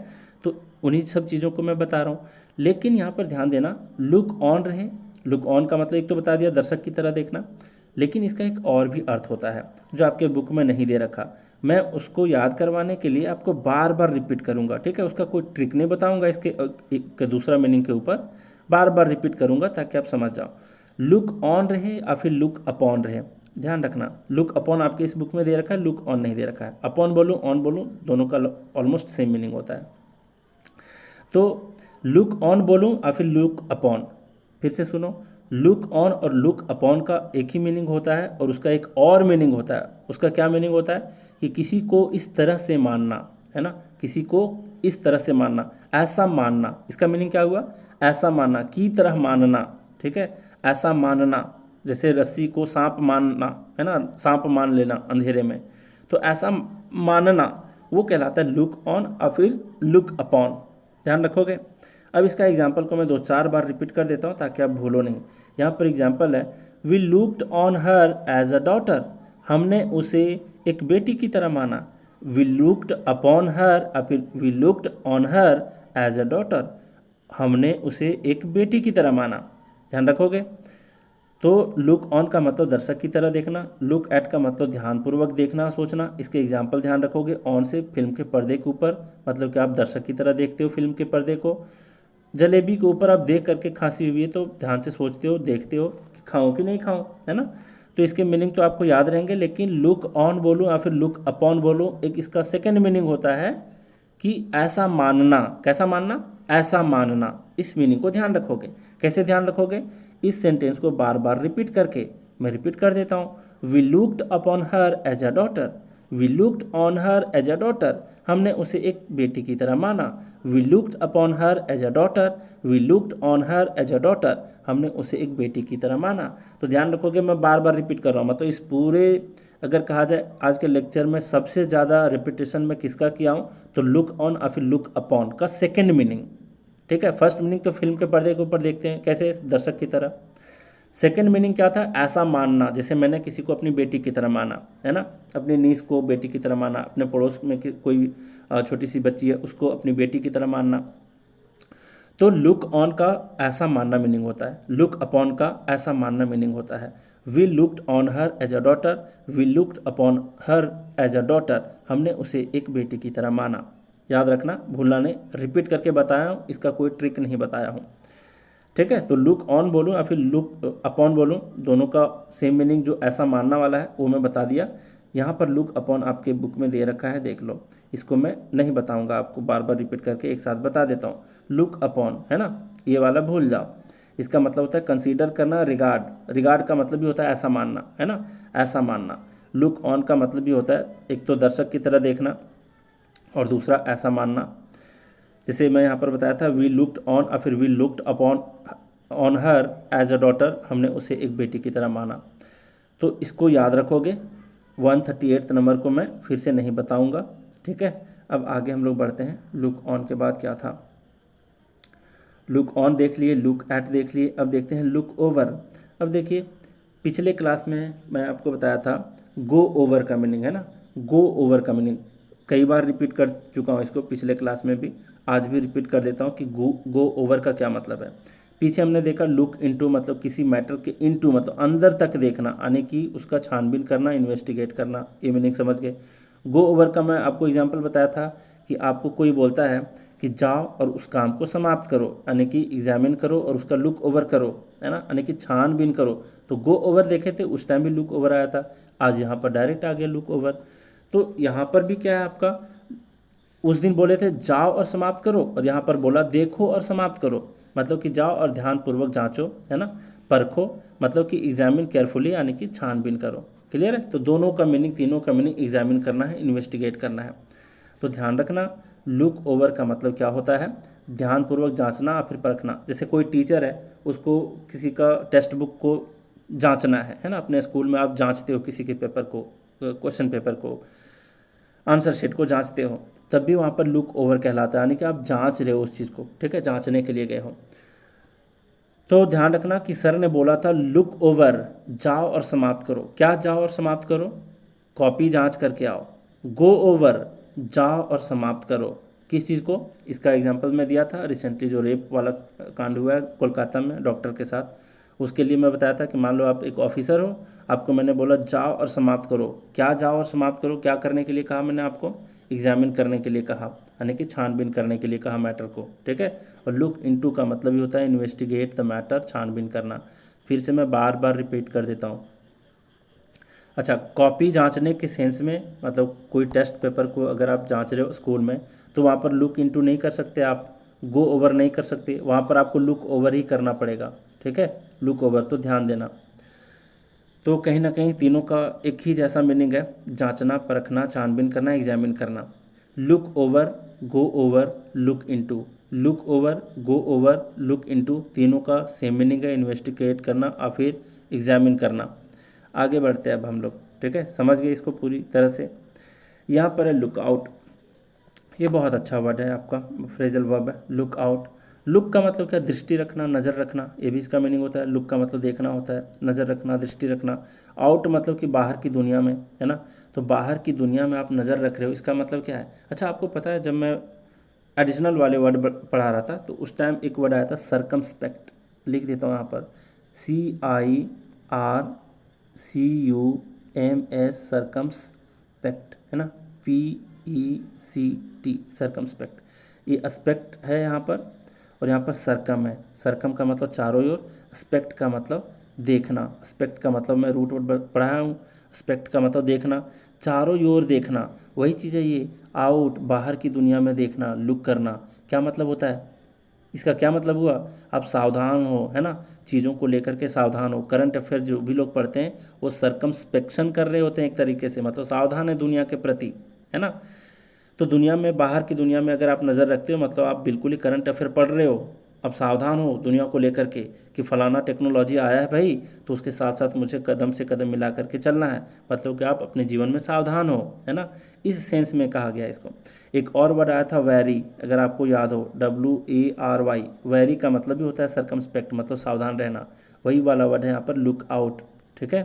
तो उन्हीं सब चीज़ों को मैं बता रहा हूँ। लेकिन यहाँ पर ध्यान देना, लुक ऑन रहे, लुक ऑन का मतलब एक तो बता दिया दर्शक की तरह देखना, लेकिन इसका एक और भी अर्थ होता है जो आपके बुक में नहीं दे रखा। मैं उसको याद करवाने के लिए आपको बार बार रिपीट करूँगा, ठीक है। उसका कोई ट्रिक नहीं बताऊँगा, इसके एक दूसरा मीनिंग के ऊपर बार बार रिपीट करूँगा ताकि आप समझ जाओ। लुक ऑन रहे या फिर लुक अपॉन रहे, ध्यान रखना। लुक अपॉन आपके इस बुक में दे रखा है, लुक ऑन नहीं दे रखा है। अपॉन बोलूँ ऑन बोलूँ दोनों का ऑलमोस्ट सेम मीनिंग होता है। तो लुक ऑन बोलूँ या फिर लुक अपॉन, फिर से सुनो, लुक ऑन और लुक अपॉन का एक ही मीनिंग होता है, और उसका एक और मीनिंग होता है। उसका क्या मीनिंग होता है कि किसी को इस तरह से मानना, है ना, किसी को इस तरह से मानना, ऐसा मानना। इसका मीनिंग क्या हुआ? ऐसा मानना, की तरह मानना, ठीक है। ऐसा मानना, जैसे रस्सी को सांप मानना, है ना, सांप मान लेना अंधेरे में, तो ऐसा मानना वो कहलाता है लुक ऑन और फिर लुक अपॉन, ध्यान रखोगे। अब इसका एग्जाम्पल को मैं 2-4 बार रिपीट कर देता हूँ ताकि आप भूलो नहीं। यहाँ पर एग्जाम्पल है, we looked on her as a daughter, हमने उसे एक बेटी की तरह माना। वी लुक्ड अपॉन हर या फिर we looked on her as a daughter, हमने उसे एक बेटी की तरह माना, ध्यान रखोगे। तो लुक ऑन का मतलब दर्शक की तरह देखना, लुक एट का मतलब ध्यानपूर्वक देखना, सोचना। इसके एग्जाम्पल ध्यान रखोगे, ऑन से फिल्म के पर्दे के ऊपर, मतलब कि आप दर्शक की तरह देखते हो फिल्म के पर्दे को। जलेबी के ऊपर आप देख करके खांसी हुई है तो ध्यान से सोचते हो, देखते हो कि खाऊं कि नहीं खाऊं, है ना। तो इसके मीनिंग तो आपको याद रहेंगे, लेकिन लुक ऑन बोलूँ या फिर लुक अपॉन बोलूँ, एक इसका सेकेंड मीनिंग होता है कि ऐसा मानना। कैसा मानना? ऐसा मानना। इस मीनिंग को ध्यान रखोगे। कैसे ध्यान रखोगे? इस सेंटेंस को बार बार रिपीट करके। मैं रिपीट कर देता हूँ, we looked upon her as a daughter, we looked on her as a daughter, हमने उसे एक बेटी की तरह माना। We looked upon her as a daughter, we looked on her as a daughter, हमने उसे एक बेटी की तरह माना। तो ध्यान रखोगे, मैं बार बार रिपीट कर रहा हूँ। मतलब इस पूरे, अगर कहा जाए आज के लेक्चर में सबसे ज़्यादा रिपीटेशन में किसका किया हूँ, तो लुक ऑन और फिर लुक अपॉन का सेकेंड मीनिंग, ठीक है। फर्स्ट मीनिंग तो फिल्म के पर्दे के ऊपर देखते हैं कैसे, दर्शक की तरह। सेकेंड मीनिंग क्या था? ऐसा मानना, जैसे मैंने किसी को अपनी बेटी की तरह माना, है ना, अपनी नीस को बेटी की तरह माना, अपने पड़ोस में कोई छोटी सी बच्ची है उसको अपनी बेटी की तरह मानना। तो लुक ऑन का ऐसा मानना मीनिंग होता है, लुक अपॉन का ऐसा मानना मीनिंग होता है। We looked on her as a daughter, we looked upon her as a daughter, हमने उसे एक बेटी की तरह माना। याद रखना, भूलना नहीं, रिपीट करके बताया हूँ, इसका कोई ट्रिक नहीं बताया हूँ, ठीक है। तो लुक ऑन बोलूँ या फिर लुक अपॉन बोलूँ, दोनों का सेम मीनिंग जो ऐसा मानना वाला है वो मैं बता दिया। यहाँ पर लुक अपॉन आपके बुक में दे रखा है, देख लो। इसको मैं नहीं बताऊँगा आपको, बार बार रिपीट करके एक साथ बता देता हूँ। लुक अपॉन, है ना, ये वाला भूल जाओ। इसका मतलब होता है कंसीडर करना, रिगार्ड। रिगार्ड का मतलब भी होता है ऐसा मानना, है ना, ऐसा मानना। लुक ऑन का मतलब भी होता है एक तो दर्शक की तरह देखना और दूसरा ऐसा मानना। जैसे मैं यहाँ पर बताया था, वी लुक्ड ऑन और फिर we looked upon on her as a daughter, हमने उसे एक बेटी की तरह माना। तो इसको याद रखोगे। 138 नंबर को मैं फिर से नहीं बताऊंगा, ठीक है। अब आगे हम लोग बढ़ते हैं। लुक ऑन के बाद क्या था? लुक ऑन देख लिए, लुक एट देख लिए, अब देखते हैं लुक ओवर। अब देखिए, पिछले क्लास में मैं आपको बताया था गो ओवर का मीनिंग, है ना, गो ओवर का मीनिंग कई बार रिपीट कर चुका हूँ इसको पिछले क्लास में भी, आज भी रिपीट कर देता हूँ कि गो ओवर का क्या मतलब है। पीछे हमने देखा लुक इनटू मतलब किसी मैटर के इनटू मतलब अंदर तक देखना, यानी कि उसका छानबीन करना, इन्वेस्टिगेट करना, ये मीनिंग समझ गए। गो ओवर का मैं आपको एग्जांपल बताया था कि आपको कोई बोलता है कि जाओ और उस काम को समाप्त करो, यानी कि एग्जामिन करो और उसका लुक ओवर करो, है ना, यानी कि छानबीन करो। तो गो ओवर देखे थे, उस टाइम भी लुक ओवर आया था, आज यहाँ पर डायरेक्ट आ गया लुक ओवर। तो यहाँ पर भी क्या है आपका, उस दिन बोले थे जाओ और समाप्त करो, और यहाँ पर बोला देखो और समाप्त करो, मतलब कि जाओ और ध्यानपूर्वक जांचो, है ना, परखो, मतलब कि एग्जामिन केयरफुली, यानी कि छानबीन करो। क्लियर है? तो दोनों का मीनिंग, तीनों का मीनिंग एग्जामिन करना है, इन्वेस्टिगेट करना है। तो ध्यान रखना, लुक ओवर का मतलब क्या होता है? ध्यानपूर्वक जांचना या फिर परखना। जैसे कोई टीचर है, उसको किसी का टेक्स्ट बुक को जांचना है ना, अपने स्कूल में आप जांचते हो किसी के पेपर को, क्वेश्चन पेपर को, आंसर शीट को जांचते हो, तब भी वहाँ पर लुक ओवर कहलाता है, यानी कि आप जांच रहे हो उस चीज़ को, ठीक है, जांचने के लिए गए हो। तो ध्यान रखना कि सर ने बोला था लुक ओवर, जाओ और समाप्त करो। क्या जाओ और समाप्त करो? कॉपी जांच करके आओ। गो ओवर, जाओ और समाप्त करो। किस चीज़ को? इसका एग्जांपल मैं दिया था रिसेंटली, जो रेप वाला कांड हुआ है कोलकाता में डॉक्टर के साथ, उसके लिए मैं बताया था कि मान लो आप एक ऑफिसर हो, आपको मैंने बोला जाओ और समाप्त करो। क्या जाओ और समाप्त करो, क्या करने के लिए कहा मैंने आपको? एग्जामिन करने के लिए कहा, यानी कि छानबीन करने के लिए कहा मैटर को, ठीक है। और लुक इनटू का मतलब ही होता है इन्वेस्टिगेट द मैटर, छानबीन करना। फिर से मैं बार बार रिपीट कर देता हूँ। अच्छा, कॉपी जांचने के सेंस में मतलब कोई टेस्ट पेपर को अगर आप जांच रहे हो स्कूल में, तो वहाँ पर लुक इनटू नहीं कर सकते आप, गो ओवर नहीं कर सकते, वहाँ पर आपको लुक ओवर ही करना पड़ेगा, ठीक है, लुक ओवर। तो ध्यान देना। तो कहीं ना कहीं तीनों का एक ही जैसा मीनिंग है, जांचना, परखना, छानबीन करना, एग्जामिन करना। Look over, go over, look into. Look over, go over, look into, तीनों का सेम मीनिंग है, इन्वेस्टिगेट करना और फिर एग्जामिन करना। आगे बढ़ते हैं अब हम लोग, ठीक है, समझ गए इसको पूरी तरह से। यहाँ पर है लुक आउट। ये बहुत अच्छा वर्ड है आपका, फ्रेजल वर्ब है, लुक आउट। लुक का मतलब क्या? दृष्टि रखना, नज़र रखना, ये भी इसका मीनिंग होता है। लुक का मतलब देखना होता है, नज़र रखना, दृष्टि रखना। आउट मतलब कि बाहर की दुनिया में, है ना, तो बाहर की दुनिया में आप नज़र रख रहे हो, इसका मतलब क्या है? अच्छा, आपको पता है जब मैं एडिशनल वाले वर्ड पढ़ा रहा था तो उस टाइम एक वर्ड आया था सर्कमस्पेक्ट, लिख देता हूँ यहाँ पर, CIRCUMS, सर्कमस्पेक्ट, है ना, PECT, सर्कमस्पेक्ट। ये एस्पेक्ट है यहाँ पर, और यहाँ पर सरकम है। सरकम का मतलब चारों ओर, स्पेक्ट का मतलब देखना। स्पेक्ट का मतलब मैं रूट वर्ड पढ़ाया हूँ, स्पेक्ट का मतलब देखना, चारों ओर देखना, वही चीज़ है ये। आउट, बाहर की दुनिया में देखना, लुक करना, क्या मतलब होता है? इसका क्या मतलब हुआ? आप सावधान हो, है ना, चीज़ों को लेकर के सावधान हो। करंट अफेयर जो भी लोग पढ़ते हैं वो सर्कमस्पेक्शन कर रहे होते हैं एक तरीके से, मतलब सावधान है दुनिया के प्रति, है ना। तो दुनिया में, बाहर की दुनिया में अगर आप नज़र रखते हो मतलब आप बिल्कुल ही करंट अफेयर पढ़ रहे हो। अब सावधान हो दुनिया को लेकर के कि फलाना टेक्नोलॉजी आया है भाई, तो उसके साथ साथ मुझे कदम से कदम मिला करके चलना है, मतलब कि आप अपने जीवन में सावधान हो, है ना, इस सेंस में कहा गया इसको। एक और वर्ड आया था वैरी, अगर आपको याद हो, WARY। वैरी का मतलब भी होता है सर्कमस्पेक्ट, मतलब सावधान रहना, वही वाला वर्ड है यहाँ पर लुक आउट, ठीक है।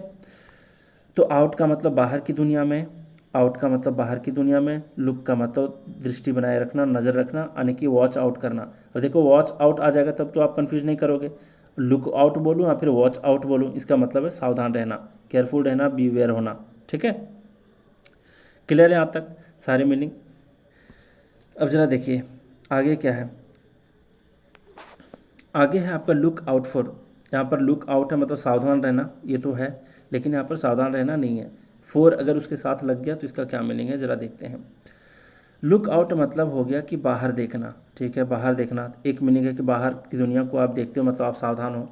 तो आउट का मतलब बाहर की दुनिया में, आउट का मतलब बाहर की दुनिया में, लुक का मतलब दृष्टि बनाए रखना, नज़र रखना, यानी कि वॉच आउट करना। और देखो वॉच आउट आ जाएगा तब तो आप कंफ्यूज नहीं करोगे, लुक आउट बोलूँ या फिर वॉच आउट बोलूँ, इसका मतलब है सावधान रहना, केयरफुल रहना, बीवेयर होना, ठीक है। क्लियर है यहाँ तक सारे मीनिंग? अब ज़रा देखिए आगे क्या है। आगे है आपका लुक आउट फॉर। यहाँ पर लुक आउट है मतलब सावधान रहना, ये तो है, लेकिन यहाँ पर सावधान रहना नहीं है। फोर अगर उसके साथ लग गया तो इसका क्या मीनिंग है, ज़रा देखते हैं। लुक आउट मतलब हो गया कि बाहर देखना, ठीक है, बाहर देखना। एक मीनिंग है कि बाहर की दुनिया को आप देखते हो, मतलब आप सावधान हो।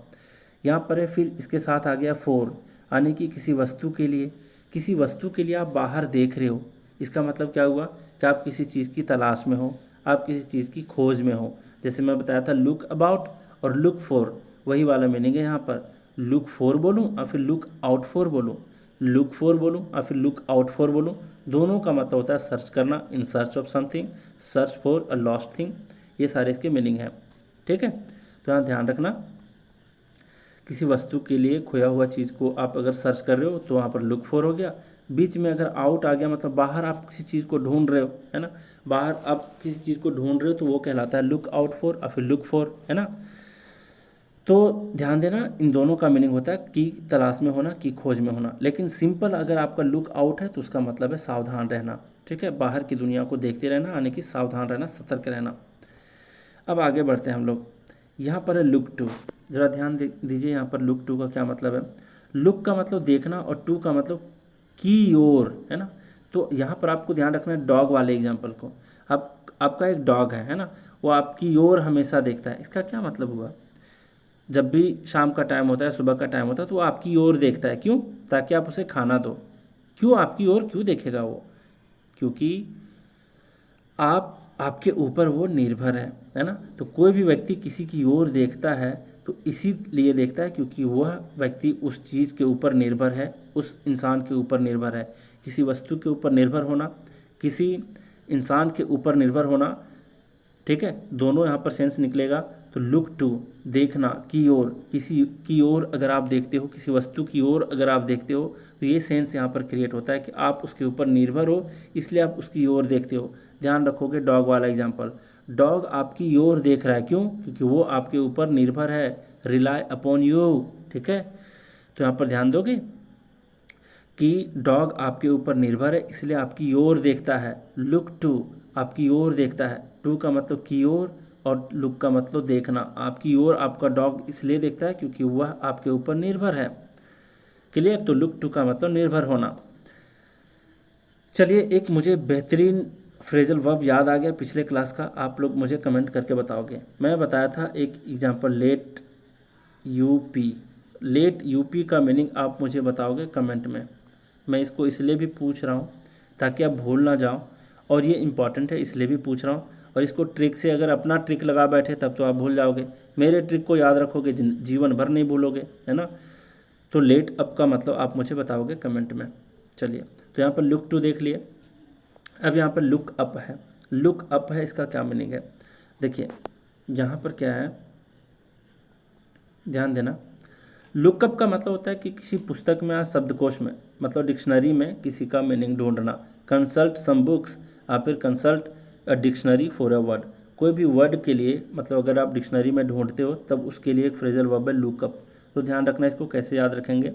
यहाँ पर है फिर इसके साथ आ गया फोर, यानी कि किसी वस्तु के लिए, किसी वस्तु के लिए आप बाहर देख रहे हो। इसका मतलब क्या हुआ कि आप किसी चीज़ की तलाश में हो, आप किसी चीज़ की खोज में हो। जैसे मैं बताया था लुक अबाउट और लुक फॉर, वही वाला मीनिंग है यहाँ पर। लुक फॉर बोलूँ और फिर लुक आउट फॉर बोलूँ, लुक फॉर बोलूँ या फिर लुक आउट फॉर बोलूँ, दोनों का मतलब होता है सर्च करना, इन search of something, search for a lost thing, ये सारे इसके मीनिंग हैं। ठीक है, तो यहाँ ध्यान रखना, किसी वस्तु के लिए खोया हुआ चीज़ को आप अगर सर्च कर रहे हो तो वहाँ पर लुक फॉर हो गया। बीच में अगर आउट आ गया मतलब बाहर आप किसी चीज़ को ढूंढ रहे हो, है ना, बाहर आप किसी चीज़ को ढूंढ रहे हो तो वो कहलाता है लुक आउट फॉर या फिर लुक फॉर, है ना। तो ध्यान देना, इन दोनों का मीनिंग होता है कि तलाश में होना, कि खोज में होना। लेकिन सिंपल अगर आपका लुक आउट है तो उसका मतलब है सावधान रहना। ठीक है, बाहर की दुनिया को देखते रहना, यानी कि सावधान रहना, सतर्क रहना। अब आगे बढ़ते हैं हम लोग। यहाँ पर है लुक टू, ज़रा ध्यान दीजिए यहाँ पर लुक टू का क्या मतलब है। लुक का मतलब देखना और टू का मतलब की ओर, है ना। तो यहाँ पर आपको ध्यान रखना है डॉग वाले एग्जाम्पल को। आपका एक डॉग है ना, वो आपकी ओर हमेशा देखता है। इसका क्या मतलब हुआ, जब भी शाम का टाइम होता है, सुबह का टाइम होता है, तो वो आपकी ओर देखता है। क्यों? ताकि आप उसे खाना दो। क्यों आपकी ओर क्यों देखेगा वो? क्योंकि आपके ऊपर वो निर्भर है ना। तो कोई भी व्यक्ति किसी की ओर देखता है तो इसीलिए देखता है क्योंकि वह व्यक्ति उस चीज़ के ऊपर निर्भर है, उस इंसान के ऊपर निर्भर है। किसी वस्तु के ऊपर निर्भर होना, किसी इंसान के ऊपर निर्भर होना, ठीक है, दोनों यहाँ पर सेंस निकलेगा। तो लुक टू, देखना, की ओर, किसी की ओर अगर आप देखते हो, किसी वस्तु की ओर अगर आप देखते हो, तो ये सेंस यहाँ पर क्रिएट होता है कि आप उसके ऊपर निर्भर हो, इसलिए आप उसकी ओर देखते हो। ध्यान रखोगे डॉग वाला एग्जाम्पल, डॉग आपकी ओर देख रहा है। क्यों? क्योंकि वो आपके ऊपर निर्भर है, रिलाई अपॉन यू। ठीक है, तो यहाँ पर ध्यान दोगे कि डॉग आपके ऊपर निर्भर है, इसलिए आपकी ओर देखता है। लुक टू, आपकी ओर देखता है। टू का मतलब की ओर और लुक का मतलब देखना। आपकी ओर आपका डॉग इसलिए देखता है क्योंकि वह आपके ऊपर निर्भर है। क्लियर? तो लुक टू का मतलब निर्भर होना। चलिए, एक मुझे बेहतरीन फ्रेजल वर्ब याद आ गया पिछले क्लास का, आप लोग मुझे कमेंट करके बताओगे। मैं बताया था एक example, let up. Let up का मीनिंग आप मुझे बताओगे कमेंट में। मैं इसको इसलिए भी पूछ रहा हूँ ताकि आप भूल ना जाओ, और ये इम्पॉर्टेंट है इसलिए भी पूछ रहा हूँ। और इसको ट्रिक से, अगर अपना ट्रिक लगा बैठे तब तो आप भूल जाओगे, मेरे ट्रिक को याद रखोगे, जीवन भर नहीं भूलोगे, है ना। तो लेट अप का मतलब आप मुझे बताओगे कमेंट में। चलिए, तो यहाँ पर लुक टू देख लिए। अब यहाँ पर लुक अप है। लुक अप है, इसका क्या मीनिंग है? देखिए यहाँ पर क्या है, ध्यान देना। लुकअप का मतलब होता है कि किसी पुस्तक में या शब्दकोश में, मतलब डिक्शनरी में किसी का मीनिंग ढूंढना। कंसल्ट सम बुक्स या फिर consult a dictionary for a word. कोई भी वर्ड के लिए, मतलब अगर आप डिक्शनरी में ढूंढते हो तब उसके लिए एक फ्रेजल वर्ब है लुकअप। तो ध्यान रखना, इसको कैसे याद रखेंगे।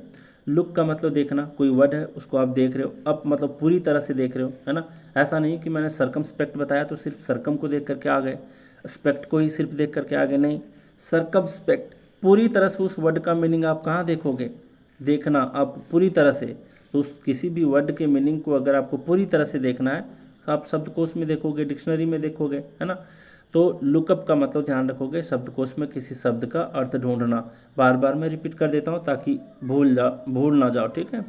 लुक का मतलब देखना, कोई वर्ड है उसको आप देख रहे हो, अप मतलब पूरी तरह से देख रहे हो, है ना। ऐसा नहीं कि मैंने सरकमस्पेक्ट बताया तो सिर्फ सरकम को देख करके आ गए, स्पेक्ट को ही सिर्फ देख करके आ गए, नहीं। सरकमस्पेक्ट, पूरी तरह से उस वर्ड का मीनिंग आप कहाँ देखोगे, देखना आप पूरी तरह से। तो उस किसी भी वर्ड के मीनिंग को अगर आपको पूरी तरह से देखना है तो आप शब्दकोश में देखोगे, डिक्शनरी में देखोगे, है ना। तो लुकअप का मतलब ध्यान रखोगे, शब्दकोश में किसी शब्द का अर्थ ढूंढना। बार बार मैं रिपीट कर देता हूँ ताकि भूल ना जाओ, ठीक है।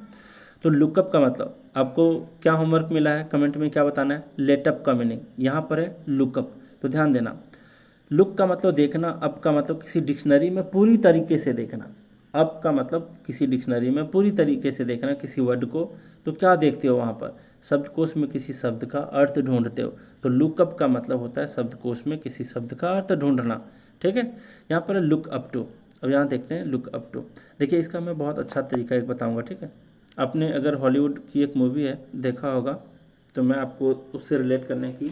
तो लुकअप का मतलब आपको क्या होमवर्क मिला है, कमेंट में क्या बताना है। लेटअप का मीनिंग यहाँ पर है लुकअप। तो ध्यान देना, लुक का मतलब देखना, अप का मतलब किसी डिक्शनरी में पूरी तरीके से देखना। अप का मतलब किसी डिक्शनरी में पूरी तरीके से देखना किसी वर्ड को। तो क्या देखते हो वहाँ पर, शब्दकोश में किसी शब्द का अर्थ ढूंढते हो। तो लुकअप का मतलब होता है शब्दकोश में किसी शब्द का अर्थ ढूंढना, ठीक है। यहाँ पर लुक अप टू। अब यहाँ देखते हैं लुक अप टू। देखिए इसका मैं बहुत अच्छा तरीका एक बताऊँगा, ठीक है। आपने अगर हॉलीवुड की एक मूवी है देखा होगा तो मैं आपको उससे रिलेट करने की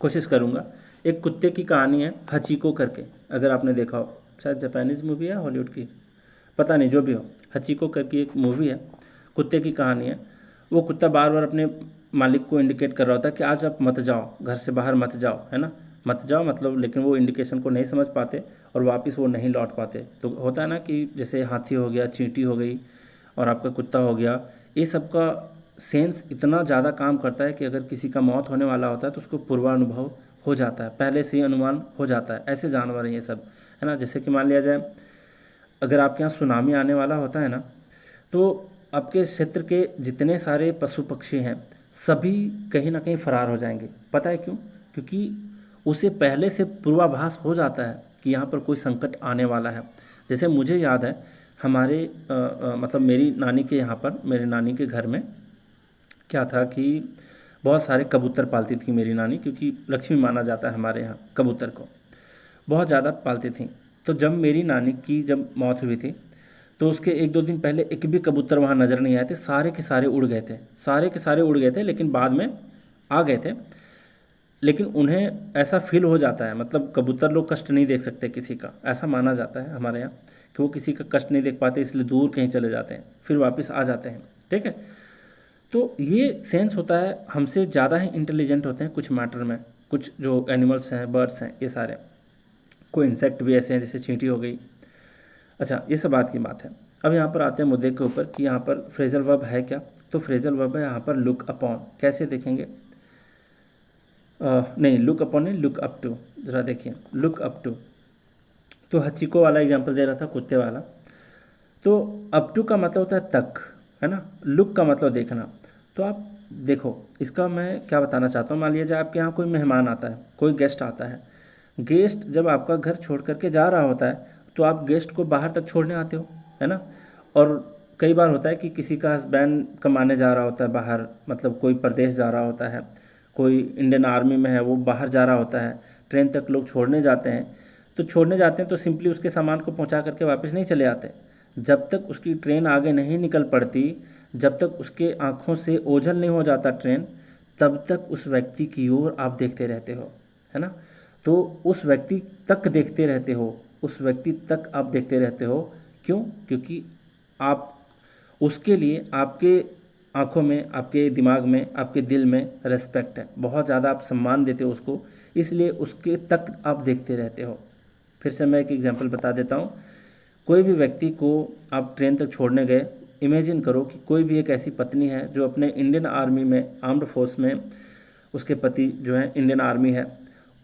कोशिश करूँगा। एक कुत्ते की कहानी है, हचीको करके, अगर आपने देखा हो। शायद जापानीज़ मूवी है हॉलीवुड की, पता नहीं, जो भी हो। हचीको करके एक मूवी है, कुत्ते की कहानी है। वो कुत्ता बार बार अपने मालिक को इंडिकेट कर रहा होता है कि आज आप मत जाओ, घर से बाहर मत जाओ, है ना। मत जाओ मतलब, लेकिन वो इंडिकेशन को नहीं समझ पाते और वापस वो नहीं लौट पाते। तो होता है ना कि जैसे हाथी हो गया, चींटी हो गई और आपका कुत्ता हो गया, ये सब का सेंस इतना ज़्यादा काम करता है कि अगर किसी का मौत होने वाला होता है तो उसको पूर्वानुभव हो जाता है, पहले से ही अनुमान हो जाता है। ऐसे जानवर हैं ये सब, है ना। जैसे कि मान लिया जाए अगर आपके यहाँ सुनामी आने वाला होता है ना, तो आपके क्षेत्र के जितने सारे पशु पक्षी हैं सभी कहीं ना कहीं फरार हो जाएंगे। पता है क्यों? क्योंकि उसे पहले से पूर्वाभास हो जाता है कि यहाँ पर कोई संकट आने वाला है। जैसे मुझे याद है हमारे मतलब मेरी नानी के यहाँ पर, मेरे नानी के घर में क्या था कि बहुत सारे कबूतर पालती थी मेरी नानी, क्योंकि लक्ष्मी माना जाता है हमारे यहाँ कबूतर को, बहुत ज़्यादा पालती थी। तो जब मेरी नानी की जब मौत हुई थी, तो उसके एक दो दिन पहले एक भी कबूतर वहाँ नज़र नहीं आए थे, सारे के सारे उड़ गए थे, सारे के सारे उड़ गए थे, लेकिन बाद में आ गए थे। लेकिन उन्हें ऐसा फील हो जाता है, मतलब कबूतर लोग कष्ट नहीं देख सकते किसी का, ऐसा माना जाता है हमारे यहाँ कि वो किसी का कष्ट नहीं देख पाते, इसलिए दूर कहीं चले जाते हैं, फिर वापस आ जाते हैं। ठीक है, तो ये सेंस होता है, हमसे ज़्यादा ही इंटेलिजेंट होते हैं कुछ मैटर में, कुछ जो एनिमल्स हैं, बर्ड्स हैं, ये सारे। कोई इंसेक्ट भी ऐसे हैं जैसे चींटी हो गई। अच्छा, ये सब बात की बात है। अब यहाँ पर आते हैं मुद्दे के ऊपर कि यहाँ पर फ्रेजल वर्ब है क्या। तो फ्रेजल वर्ब है यहाँ पर लुक अपॉन। कैसे देखेंगे? नहीं, लुक अपॉन नहीं, लुक अप टू। ज़रा देखिए, लुक अप टू। तो हचिको वाला एग्जाम्पल दे रहा था, कुत्ते वाला। तो अप टू का मतलब होता है तक, है ना। लुक का मतलब देखना। तो आप देखो, इसका मैं क्या बताना चाहता हूँ। मान लीजिए आपके यहाँ कोई मेहमान आता है, कोई गेस्ट आता है। गेस्ट जब आपका घर छोड़ करके जा रहा होता है, तो आप गेस्ट को बाहर तक छोड़ने आते हो, है ना। और कई बार होता है कि किसी का हस्बैंड कमाने जा रहा होता है बाहर, मतलब कोई प्रदेश जा रहा होता है, कोई इंडियन आर्मी में है, वो बाहर जा रहा होता है, ट्रेन तक लोग छोड़ने जाते हैं। तो छोड़ने जाते हैं तो सिंपली उसके सामान को पहुंचा करके वापस नहीं चले आते। जब तक उसकी ट्रेन आगे नहीं निकल पड़ती, जब तक उसके आँखों से ओझल नहीं हो जाता ट्रेन, तब तक उस व्यक्ति की ओर आप देखते रहते हो, है ना। तो उस व्यक्ति तक देखते रहते हो, उस व्यक्ति तक आप देखते रहते हो। क्यों? क्योंकि आप उसके लिए, आपके आँखों में, आपके दिमाग में, आपके दिल में रेस्पेक्ट है, बहुत ज़्यादा आप सम्मान देते हो उसको, इसलिए उसके तक आप देखते रहते हो। फिर से मैं एक एग्जांपल बता देता हूँ। कोई भी व्यक्ति को आप ट्रेन तक छोड़ने गए, इमेजिन करो कि कोई भी एक ऐसी पत्नी है जो अपने इंडियन आर्मी में, आर्म्ड फोर्स में, उसके पति जो है इंडियन आर्मी है,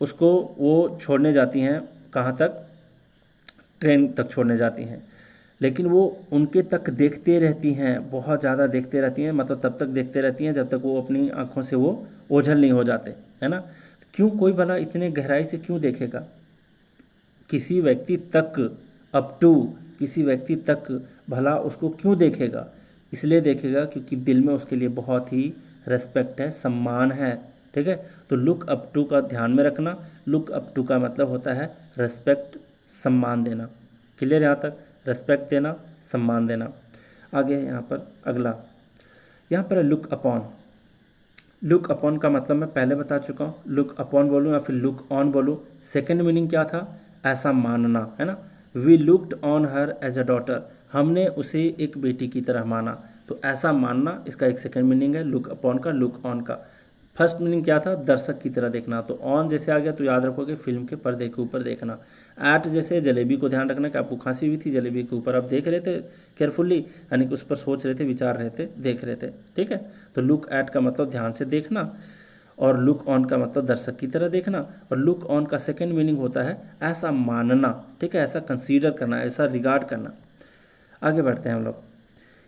उसको वो छोड़ने जाती हैं, कहाँ तक? ट्रेन तक छोड़ने जाती हैं। लेकिन वो उनके तक देखते रहती हैं, बहुत ज़्यादा देखते रहती हैं, मतलब तब तक देखते रहती हैं जब तक वो अपनी आँखों से वो ओझल नहीं हो जाते, है ना। क्यों? कोई भला इतने गहराई से क्यों देखेगा किसी व्यक्ति तक? अप टू, किसी व्यक्ति तक भला उसको क्यों देखेगा? इसलिए देखेगा क्योंकि दिल में उसके लिए बहुत ही रेस्पेक्ट है, सम्मान है। ठीक है, तो लुक अप टू का ध्यान में रखना। लुक अप टू का मतलब होता है रेस्पेक्ट, सम्मान देना। क्लियर? यहाँ तक रेस्पेक्ट देना, सम्मान देना। आगे है यहाँ पर अगला, यहाँ पर है लुक अपॉन। लुक अपॉन का मतलब मैं पहले बता चुका हूँ। लुक अपॉन बोलूँ या फिर लुक ऑन बोलूँ, सेकंड मीनिंग क्या था? ऐसा मानना, है ना। We looked on her as a daughter, हमने उसे एक बेटी की तरह माना। तो ऐसा मानना, इसका एक सेकंड मीनिंग है लुक अपॉन का, लुक ऑन का। फर्स्ट मीनिंग क्या था? दर्शक की तरह देखना। तो ऑन जैसे आ गया तो याद रखोगे फिल्म के पर्दे के ऊपर देखना। एट जैसे जलेबी को ध्यान रखना कि आपको खांसी हुई थी, जलेबी के ऊपर आप देख रहे थे केयरफुल्ली, यानी कि उस पर सोच रहे थे, विचार रहे थे, देख रहे थे। ठीक है, तो लुक एट का मतलब ध्यान से देखना, और लुक ऑन का मतलब दर्शक की तरह देखना। और लुक ऑन का सेकंड मीनिंग होता है ऐसा मानना। ठीक है, ऐसा कंसीडर करना, ऐसा रिगार्ड करना। आगे बढ़ते हैं हम लोग।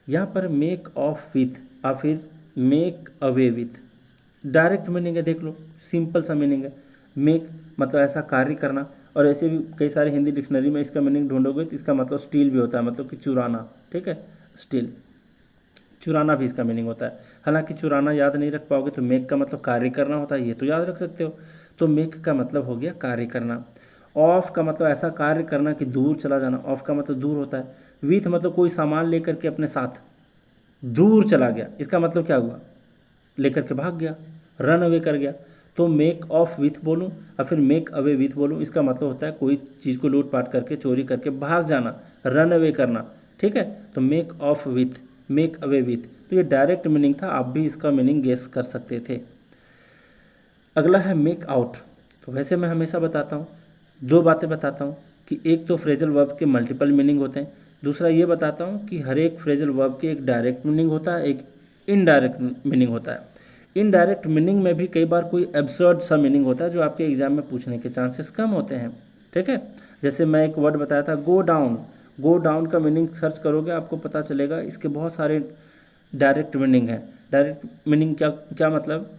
यहाँ पर मेक ऑफ विथ या फिर make away with, direct meaning है, देख लो, सिंपल सा मीनिंग है। मेक मतलब ऐसा कार्य करना, और ऐसे भी कई सारे हिंदी डिक्शनरी में इसका मीनिंग ढूंढोगे तो इसका मतलब स्टील भी होता है, मतलब कि चुराना। ठीक है, स्टील, चुराना भी इसका मीनिंग होता है। हालांकि चुराना याद नहीं रख पाओगे, तो मेक का मतलब कार्य करना होता है, ये तो याद रख सकते हो। तो मेक का मतलब हो गया कार्य करना। ऑफ का मतलब ऐसा कार्य करना कि दूर चला जाना, ऑफ का मतलब दूर होता है। विथ मतलब कोई सामान लेकर के अपने साथ दूर चला गया, इसका मतलब क्या हुआ? लेकर के भाग गया, रन अवे कर गया। तो मेक ऑफ विथ बोलूँ या फिर मेक अवे विथ बोलूँ, इसका मतलब होता है कोई चीज़ को लूट पाट करके, चोरी करके भाग जाना, रन अवे करना। ठीक है, तो make of with, make away with, तो ये डायरेक्ट मीनिंग था, आप भी इसका मीनिंग गेस कर सकते थे। अगला है मेक आउट। तो वैसे मैं हमेशा बताता हूँ, दो बातें बताता हूँ कि एक तो फ्रेजल वर्ब के मल्टीपल मीनिंग होते हैं, दूसरा ये बताता हूँ कि हर एक फ्रेजल वर्ब के एक डायरेक्ट मीनिंग होता है, एक इनडायरेक्ट मीनिंग होता है। इनडायरेक्ट मीनिंग में भी कई बार कोई एब्सर्ड सा मीनिंग होता है जो आपके एग्जाम में पूछने के चांसेस कम होते हैं। ठीक है, जैसे मैं एक वर्ड बताया था गो डाउन। गो डाउन का मीनिंग सर्च करोगे आपको पता चलेगा, इसके बहुत सारे डायरेक्ट मीनिंग है। डायरेक्ट मीनिंग क्या क्या मतलब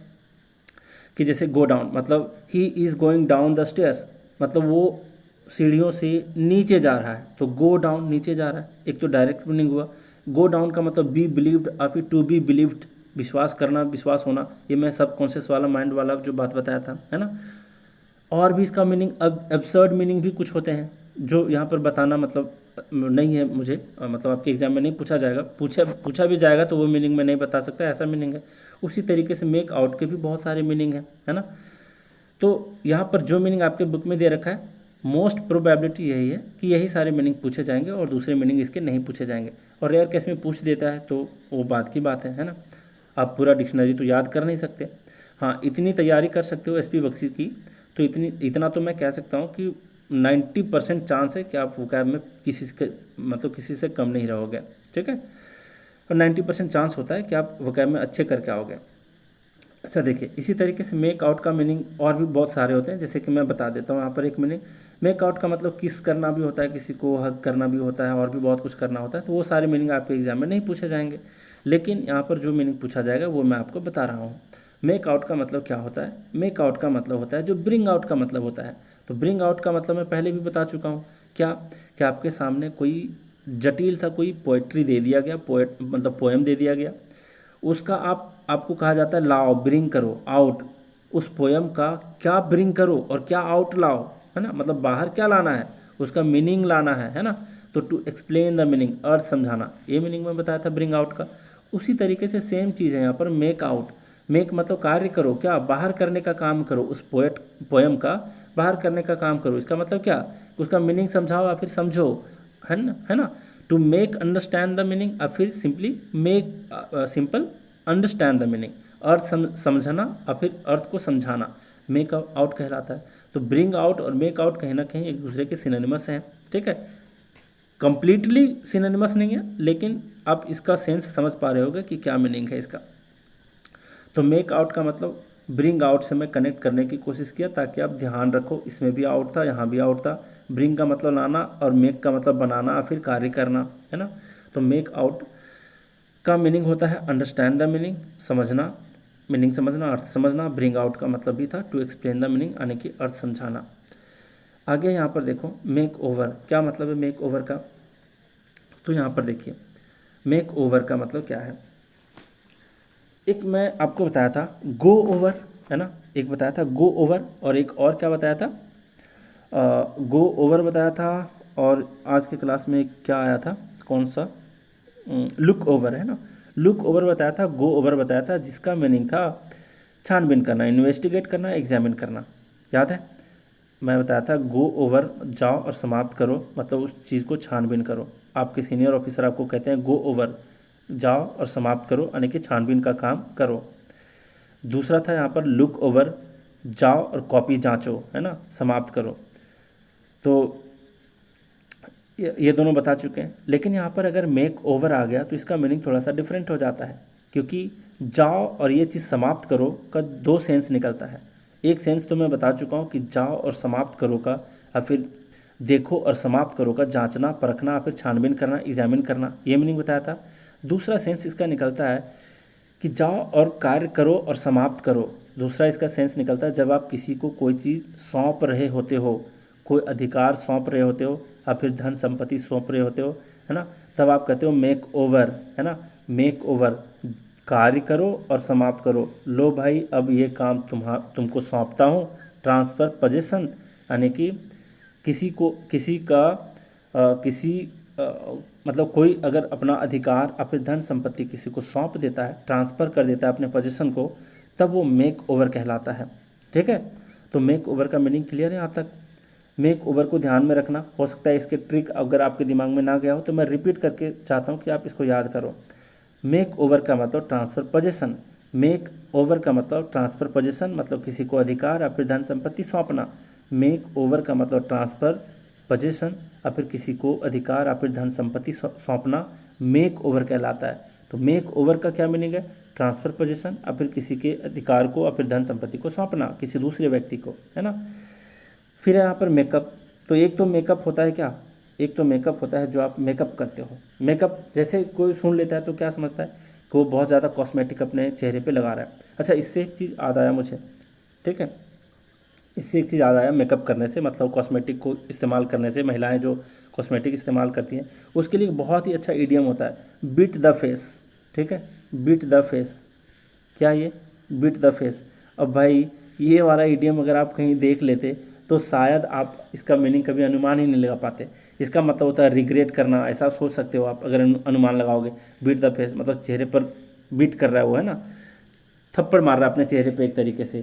कि जैसे गो डाउन मतलब he is going down the stairs, मतलब वो सीढ़ियों से नीचे जा रहा है, तो गो डाउन नीचे जा रहा है, एक तो डायरेक्ट मीनिंग हुआ। गो डाउन का मतलब बी बिलीव्ड, और फिर टू बी बिलीव्ड, विश्वास करना, विश्वास होना, ये मैं सबकॉन्शियस वाला माइंड वाला जो बात बताया था, है ना। और भी इसका मीनिंग अब एब्सर्ड मीनिंग भी कुछ होते हैं जो यहाँ पर बताना मतलब नहीं है मुझे, मतलब आपके एग्जाम में नहीं पूछा जाएगा, पूछा भी जाएगा तो वो मीनिंग मैं नहीं बता सकता, ऐसा मीनिंग है। उसी तरीके से मेक आउट के भी बहुत सारे मीनिंग हैं, है ना। तो यहाँ पर जो मीनिंग आपके बुक में दे रखा है, मोस्ट प्रोबेबिलिटी यही है कि यही सारे मीनिंग पूछे जाएंगे और दूसरे मीनिंग इसके नहीं पूछे जाएंगे। और रेयर केस में पूछ देता है तो वो बात की बात है ना। आप पूरा डिक्शनरी तो याद कर नहीं सकते, हाँ इतनी तैयारी कर सकते हो एसपी बख्शी की, तो इतना तो मैं कह सकता हूँ कि 90% चांस है कि आप वोकैब में किसी से कम नहीं रहोगे, ठीक है। और 90% चांस होता है कि आप वोकैब में अच्छे करके आओगे। अच्छा देखिए, इसी तरीके से मेक आउट का मीनिंग और भी बहुत सारे होते हैं, जैसे कि मैं बता देता हूँ यहाँ पर एक मीनिंग। मेक आउट का मतलब किस करना भी होता है, किसी को हग करना भी होता है, और भी बहुत कुछ करना होता है, तो वो सारे मीनिंग आपके एग्जाम में नहीं पूछे जाएंगे। लेकिन यहाँ पर जो मीनिंग पूछा जाएगा वो मैं आपको बता रहा हूँ। मेक आउट का मतलब क्या होता है? मेक आउट का मतलब होता है जो ब्रिंग आउट का मतलब होता है। तो ब्रिंग आउट का मतलब मैं पहले भी बता चुका हूँ। क्या आपके सामने कोई जटिल सा कोई पोएट्री दे दिया गया, पोएट मतलब पोएम दे दिया गया, उसका आपको कहा जाता है लाओ, ब्रिंग करो, आउट। उस पोयम का क्या ब्रिंग करो और क्या आउट लाओ, है ना, मतलब बाहर क्या लाना है, उसका मीनिंग लाना है ना। तो टू एक्सप्लेन द मीनिंग, अर्थ समझाना, ये मीनिंग मैं बताया था ब्रिंग आउट का। उसी तरीके से सेम चीज़ है यहाँ पर मेक आउट। मेक मतलब कार्य करो, क्या बाहर करने का काम करो, उस पोयम का बाहर करने का काम करो। इसका मतलब क्या, उसका मीनिंग समझाओ या फिर समझो, है ना। To make understand the meaning, और फिर simply make simple understand the meaning, अर्थ समझना और फिर अर्थ को समझाना, मेक आउट कहलाता है। तो ब्रिंग आउट और मेक आउट कहीं ना कहीं एक दूसरे के सिनोनिमस हैं, ठीक है। कंप्लीटली सिनोनिमस नहीं है, लेकिन आप इसका सेंस समझ पा रहे होगे कि क्या मीनिंग है इसका। तो मेक आउट का मतलब ब्रिंग आउट से मैं कनेक्ट करने की कोशिश किया ताकि आप ध्यान रखो, इसमें भी आउट था, यहाँ भी आउट था। ब्रिंग का मतलब लाना और मेक का मतलब बनाना और फिर कार्य करना, है ना। तो मेक आउट का मीनिंग होता है अंडरस्टैंड द मीनिंग, समझना, मीनिंग समझना, अर्थ समझना। ब्रिंग आउट का मतलब भी था टू एक्सप्लेन द मीनिंग, यानी कि अर्थ समझाना। आगे यहाँ पर देखो मेक ओवर, क्या मतलब है मेक ओवर का? तो यहाँ पर देखिए मेक ओवर का मतलब क्या है। एक मैं आपको बताया था गो ओवर, है ना, एक बताया था गो ओवर, और एक और क्या बताया था, गो ओवर बताया था। और आज के क्लास में क्या आया था, कौन सा, लुक ओवर, है ना। लुक ओवर बताया था, गो ओवर बताया था, जिसका मीनिंग था छानबीन करना, इन्वेस्टिगेट करना, एग्जामिन करना। याद है, मैं बताया था गो ओवर जाओ और समाप्त करो, मतलब उस चीज़ को छानबीन करो। आपके सीनियर ऑफिसर आपको कहते हैं गो ओवर, जाओ और समाप्त करो, यानी कि छानबीन का काम करो। दूसरा था यहाँ पर लुक ओवर, जाओ और कॉपी जांचो, है ना, समाप्त करो। तो ये दोनों बता चुके हैं। लेकिन यहाँ पर अगर मेक ओवर आ गया तो इसका मीनिंग थोड़ा सा डिफरेंट हो जाता है, क्योंकि जाओ और ये चीज़ समाप्त करो का दो सेंस निकलता है। एक सेंस तो मैं बता चुका हूँ कि जाओ और समाप्त करो का, या फिर देखो और समाप्त करो का जांचना, परखना, या फिर छानबीन करना, एग्जामिन करना, ये मीनिंग बताया था। दूसरा सेंस इसका निकलता है कि जाओ और कार्य करो और समाप्त करो। दूसरा इसका सेंस निकलता है जब आप किसी को कोई चीज़ सौंप रहे होते हो, कोई अधिकार सौंप रहे होते हो, या फिर धन संपत्ति सौंप रहे होते हो, है ना, तब आप कहते हो मेक ओवर, है ना। मेक ओवर, कार्य करो और समाप्त करो, लो भाई अब ये काम तुमको सौंपता हूँ। ट्रांसफ़र पोजीशन, यानी कि किसी को किसी का किसी मतलब कोई अगर अपना अधिकार या फिर धन संपत्ति किसी को सौंप देता है, ट्रांसफ़र कर देता है अपने पोजीशन को, तब वो मेक ओवर कहलाता है, ठीक है। तो मेक ओवर का मीनिंग क्लियर है यहाँ तक। मेक ओवर को ध्यान में रखना, हो सकता है इसके ट्रिक अगर आपके दिमाग में ना गया हो तो मैं रिपीट करके चाहता हूँ कि आप इसको याद करो। मेक ओवर का मतलब ट्रांसफ़र पोजीशन, मेक ओवर का मतलब ट्रांसफ़र पोजीशन मतलब किसी को अधिकार या फिर धन संपत्ति सौंपना। मेक ओवर का मतलब ट्रांसफ़र पोजीशन या फिर किसी को अधिकार या फिर धन संपत्ति सौंपना मेक ओवर कहलाता है। तो मेक ओवर का क्या मीनिंग है, ट्रांसफ़र पोजीशन या फिर किसी के अधिकार को या फिर धन संपत्ति को सौंपना किसी दूसरे व्यक्ति को, है ना। फिर यहाँ पर मेकअप, तो एक तो मेकअप होता है क्या, एक तो मेकअप होता है जो आप मेकअप करते हो। मेकअप जैसे कोई सुन लेता है तो क्या समझता है कि वो बहुत ज़्यादा कॉस्मेटिक अपने चेहरे पे लगा रहा है। अच्छा, इससे एक चीज़ याद आया मुझे, ठीक है। इससे एक चीज़ याद आया, मेकअप करने से मतलब कॉस्मेटिक को इस्तेमाल करने से, महिलाएं जो कॉस्मेटिक इस्तेमाल करती हैं उसके लिए एक बहुत ही अच्छा इडियम होता है, बीट द फेस। ठीक है, बीट द फेस, क्या ये, बीट द फेस। अब भाई ये वाला इडियम अगर आप कहीं देख लेते तो शायद आप इसका मीनिंग कभी अनुमान ही नहीं लगा पाते। इसका मतलब होता है रिग्रेट करना, ऐसा सोच सकते हो आप अगर अनुमान लगाओगे। बीट द फेस मतलब चेहरे पर बीट कर रहा है वो, है ना, थप्पड़ मार रहा है अपने चेहरे पे एक तरीके से।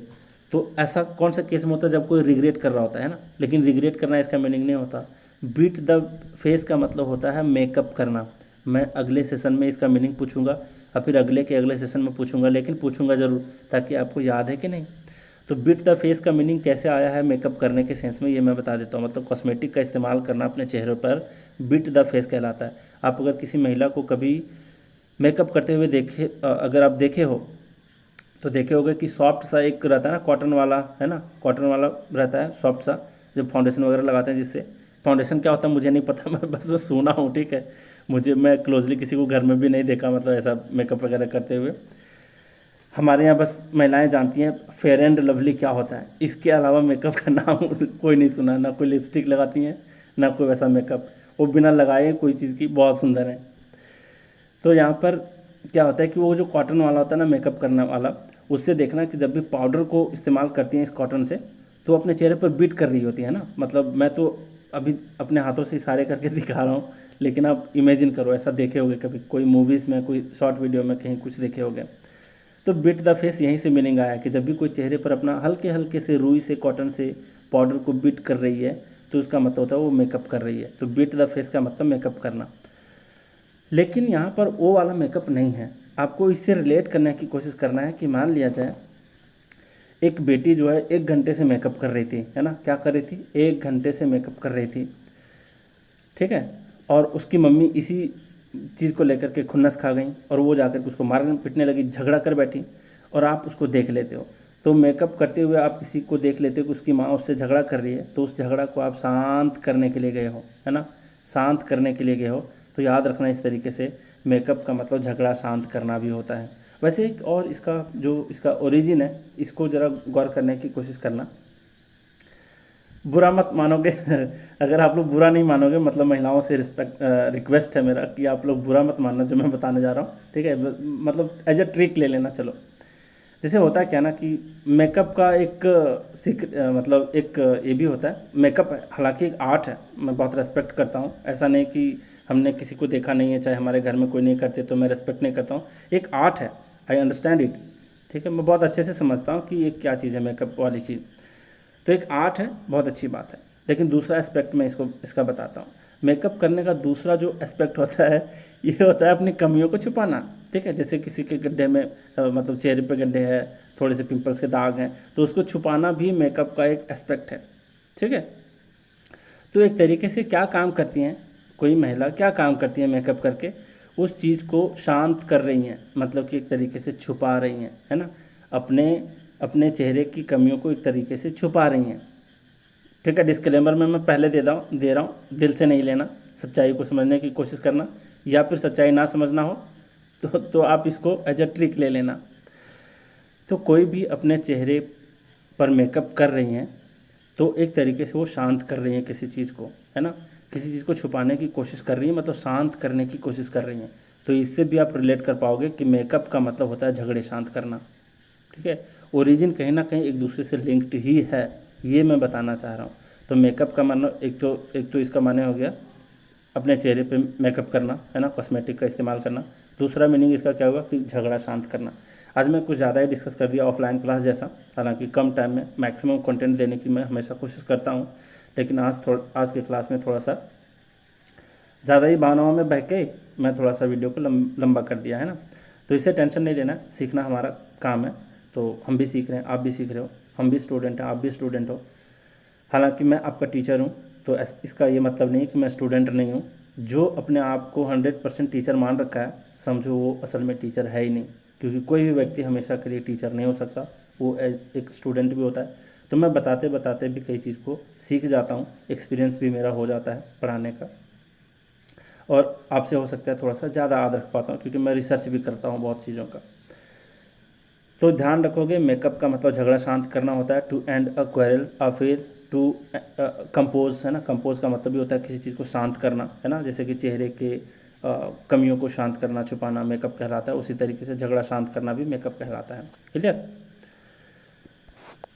तो ऐसा कौन सा केस में होता है, जब कोई रिग्रेट कर रहा होता है ना, लेकिन रिग्रेट करना इसका मीनिंग नहीं होता। बीट द फेस का मतलब होता है मेकअप करना। मैं अगले सेशन में इसका मीनिंग पूछूंगा और फिर अगले के अगले सेशन में पूछूंगा, लेकिन पूछूंगा ज़रूर ताकि आपको याद है कि नहीं। तो बीट द फेस का मीनिंग कैसे आया है मेकअप करने के सेंस में, ये मैं बता देता हूँ। मतलब कॉस्मेटिक का इस्तेमाल करना अपने चेहरे पर बीट द फेस कहलाता है। आप अगर किसी महिला को कभी मेकअप करते हुए देखे, अगर आप देखे हो तो देखे होगे कि सॉफ्ट सा एक रहता है ना, कॉटन वाला, है ना, कॉटन वाला रहता है सॉफ्ट सा, जब फाउंडेशन वगैरह लगाते हैं जिससे। फाउंडेशन क्या होता है मुझे नहीं पता, मैं बस सुना हूँ, ठीक है। मैं क्लोजली किसी को घर में भी नहीं देखा, मतलब ऐसा मेकअप वगैरह करते हुए। हमारे यहाँ बस महिलाएं जानती हैं फेयर एंड लवली क्या होता है, इसके अलावा मेकअप का नाम कोई नहीं सुना। ना कोई लिपस्टिक लगाती हैं, ना कोई वैसा मेकअप, वो बिना लगाए कोई चीज़ की बहुत सुंदर है। तो यहाँ पर क्या होता है कि वो जो कॉटन वाला होता है ना मेकअप करने वाला, उससे देखना कि जब भी पाउडर को इस्तेमाल करती हैं इस कॉटन से, तो अपने चेहरे पर बीट कर रही होती है ना। मतलब मैं तो अभी अपने हाथों से इशारे करके दिखा रहा हूँ, लेकिन आप इमेजिन करो, ऐसा देखे होगे कभी कोई मूवीज़ में, कोई शॉर्ट वीडियो में कहीं कुछ देखे होगे। तो बीट द फेस यहीं से मीनिंग आया कि जब भी कोई चेहरे पर अपना हल्के हल्के से रुई से, कॉटन से पाउडर को बीट कर रही है तो उसका मतलब होता है वो मेकअप कर रही है। तो बीट द फेस का मतलब मेकअप करना। लेकिन यहाँ पर वो वाला मेकअप नहीं है। आपको इससे रिलेट करने की कोशिश करना है कि मान लिया जाए एक बेटी जो है 1 घंटे से मेकअप कर रही थी, है ना, क्या कर रही थी, 1 घंटे से मेकअप कर रही थी, ठीक है। और उसकी मम्मी इसी चीज़ को लेकर के खुन्नस खा गई और वो जाकर के उसको मारने पिटने लगी, झगड़ा कर बैठी, और आप उसको देख लेते हो। तो मेकअप करते हुए आप किसी को देख लेते हो कि उसकी माँ उससे झगड़ा कर रही है, तो उस झगड़ा को आप शांत करने के लिए गए हो, है ना, शांत करने के लिए गए हो। तो याद रखना इस तरीके से मेकअप का मतलब झगड़ा शांत करना भी होता है। वैसे एक और इसका जो इसका ओरिजिन है, इसको ज़रा गौर करने की कोशिश करना। बुरा मत मानोगे अगर आप लोग बुरा नहीं मानोगे, मतलब महिलाओं से रिक्वेस्ट है मेरा कि आप लोग बुरा मत मानना जो मैं बताने जा रहा हूँ, ठीक है। मतलब एज अ ट्रिक ले लेना। चलो, जैसे होता है क्या ना कि मेकअप का एक मतलब एक ये भी होता है, मेकअप हालांकि एक आर्ट है, मैं बहुत रेस्पेक्ट करता हूँ। ऐसा नहीं कि हमने किसी को देखा नहीं है, चाहे हमारे घर में कोई नहीं करते तो मैं रेस्पेक्ट नहीं करता हूँ। एक आर्ट है, आई अंडरस्टैंड इट, ठीक है, मैं बहुत अच्छे से समझता हूँ कि ये क्या चीज़ है मेकअप वाली चीज़। तो एक आर्ट है, बहुत अच्छी बात है। लेकिन दूसरा एस्पेक्ट मैं इसका बताता हूँ। मेकअप करने का दूसरा जो एस्पेक्ट होता है ये होता है अपनी कमियों को छुपाना, ठीक है। जैसे किसी के गड्ढे में मतलब चेहरे पे गड्ढे हैं, थोड़े से पिंपल्स के दाग हैं, तो उसको छुपाना भी मेकअप का एक एस्पेक्ट है, ठीक है। तो एक तरीके से क्या काम करती हैं, कोई महिला क्या काम करती है मेकअप करके, उस चीज़ को शांत कर रही हैं, मतलब कि एक तरीके से छुपा रही हैं, है ना, अपने अपने चेहरे की कमियों को एक तरीके से छुपा रही हैं, ठीक है। डिस्क्लेमर में मैं पहले दे रहा हूँ, दिल से नहीं लेना, सच्चाई को समझने की कोशिश करना, या फिर सच्चाई ना समझना हो तो आप इसको एज अ ट्रिक ले लेना। तो कोई भी अपने चेहरे पर मेकअप कर रही हैं तो एक तरीके से वो शांत कर रही हैं किसी चीज़ को, है ना, किसी चीज़ को छुपाने की कोशिश कर रही है, मतलब शांत करने की कोशिश कर रही हैं। तो इससे भी आप रिलेट कर पाओगे कि मेकअप का मतलब होता है झगड़े शांत करना, ठीक है। ओरिजिन कहीं ना कहीं एक दूसरे से लिंक्ड ही है, ये मैं बताना चाह रहा हूँ। तो मेकअप का मानो एक तो इसका माने हो गया अपने चेहरे पे मेकअप करना, है ना, कॉस्मेटिक का इस्तेमाल करना। दूसरा मीनिंग इसका क्या होगा कि झगड़ा शांत करना। आज मैं कुछ ज़्यादा ही डिस्कस कर दिया ऑफलाइन क्लास जैसा, हालांकि कम टाइम में मैक्सिमम कंटेंट देने की मैं हमेशा कोशिश करता हूँ, लेकिन आज के क्लास में थोड़ा सा ज़्यादा ही भावनाओं में बह के मैं थोड़ा सा वीडियो को लंबा कर दिया, है ना। तो इससे टेंशन नहीं लेना, सीखना हमारा काम है। तो हम भी सीख रहे हैं, आप भी सीख रहे हो, हम भी स्टूडेंट हैं, आप भी स्टूडेंट हो। हालांकि मैं आपका टीचर हूँ, तो इसका ये मतलब नहीं कि मैं स्टूडेंट नहीं हूँ। जो अपने आप को 100% टीचर मान रखा है, समझो वो असल में टीचर है ही नहीं, क्योंकि कोई भी व्यक्ति हमेशा के लिए टीचर नहीं हो सकता, वो एक स्टूडेंट भी होता है। तो मैं बताते बताते भी कई चीज़ को सीख जाता हूँ, एक्सपीरियंस भी मेरा हो जाता है पढ़ाने का, और आपसे हो सकता है थोड़ा सा ज़्यादा याद रख पाता हूँ क्योंकि मैं रिसर्च भी करता हूँ बहुत चीज़ों का। तो ध्यान रखोगे, मेकअप का मतलब झगड़ा शांत करना होता है, टू एंड अ क्वेरल, और फिर टू कंपोज, है ना। कंपोज का मतलब भी होता है किसी चीज़ को शांत करना, है ना। जैसे कि चेहरे के कमियों को शांत करना, छुपाना मेकअप कहलाता है। उसी तरीके से झगड़ा शांत करना भी मेकअप कहलाता है। क्लियर।